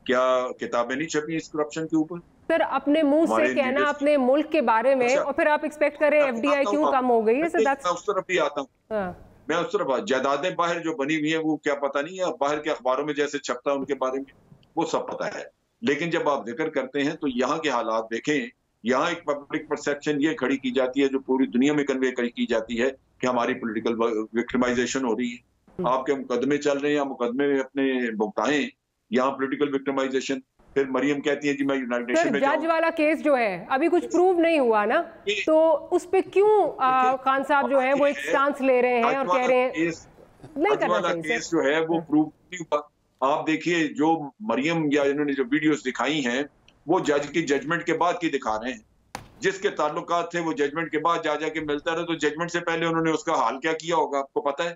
Speaker 7: क्या किताबें नहीं छपी इस करप्शन के ऊपर?
Speaker 4: सर अपने मुंह से कहना अपने मुल्क के बारे में, और फिर आप एक्सपेक्ट करें एफडीआई क्यों कम हो गई है?
Speaker 7: मैं उस तरफ भी आता हूँ, मैं उस तरफ, जायदादें बाहर जो बनी हुई है वो क्या पता नहीं है, बाहर के अखबारों में जैसे छपता है उनके बारे में वो सब पता है। लेकिन जब आप जिक्र करते हैं तो यहाँ के हालात देखें, यहाँ एक पब्लिक परसेप्शन ये खड़ी की जाती है जो पूरी दुनिया में कन्वे की जाती है कि हमारी पॉलिटिकल विक्टिमाइजेशन हो रही है। आपके मुकदमे चल रहे हैं, मुकदमे में अपने भुगताएं, यहाँ पॉलिटिकल विक्टिमाइजेशन। फिर मरियम कहती है जी मैं यूनाइटेड नेशन में
Speaker 4: जज वाला केस जो है अभी कुछ प्रूव नहीं हुआ ना, तो उस पे क्यों खान साहब जो है वो एक स्टांस ले रहे हैं और कह रहे हैं नहीं करना चाहिए?
Speaker 7: केस जो है वो प्रूव नहीं हुआ। आप देखिए जो मरियम या इन्होंने जो वीडियोस दिखाई हैं वो जज की जजमेंट के बाद की दिखा रहे हैं, जिसके ताल्लुकात थे वो जजमेंट के बाद जा जाके मिलता रहे, तो जजमेंट से पहले उन्होंने उसका हाल क्या किया होगा आपको पता है?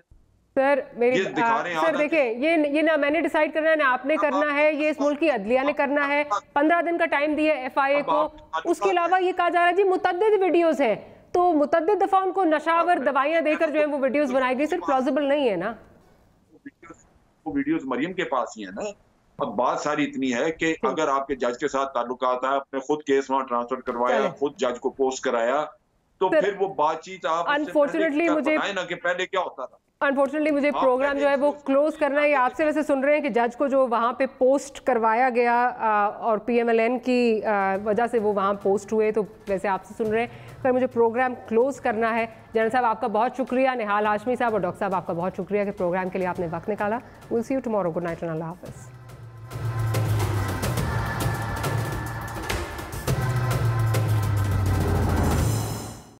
Speaker 4: सर मेरी सर देखिए ये ना मैंने डिसाइड करना है ना आपने करना है, ये इस मुल्क की अदलिया ने करना है। 15 दिन का टाइम दिया एफआईए को। उसके अलावा ये कहा जा रहा है जी मुतअद्दिद वीडियोस हैं, तो मुतअद्दिद दफा उनको नशावर दवाइयां देकर जो है वो वीडियोस बनाई गई। सर प्लॉजिबल नहीं है ना?
Speaker 7: वो वीडियोस मरियम के पास ही है ना, अब बात सारी इतनी है कि अगर आपके जज के साथ ताल्लुकात है, आपने खुद केस वहां ट्रांसफर करवाया, खुद जज को पोस्ट कराया, तो फिर वो बातचीत आप
Speaker 4: अनफॉर्चुनेटली मुझे
Speaker 7: बताएं ना कि पहले क्या होता था।
Speaker 4: अनफॉर्चुनेटली मुझे प्रोग्राम जो है वो क्लोज करना है। आपसे वैसे सुन रहे हैं कि जज को जो वहाँ पे पोस्ट करवाया गया और PMLN की वजह से वो वहाँ पोस्ट हुए, तो वैसे आपसे सुन रहे हैं, पर मुझे प्रोग्राम क्लोज करना है। जनरल साहब आपका बहुत शुक्रिया, निहाल हाशमी साहब और डॉक्टर साहब आपका बहुत शुक्रिया कि प्रोग्राम के लिए आपने वक्त निकाला। Will see you tomorrow. Good night and अल्लाह हाफिज़।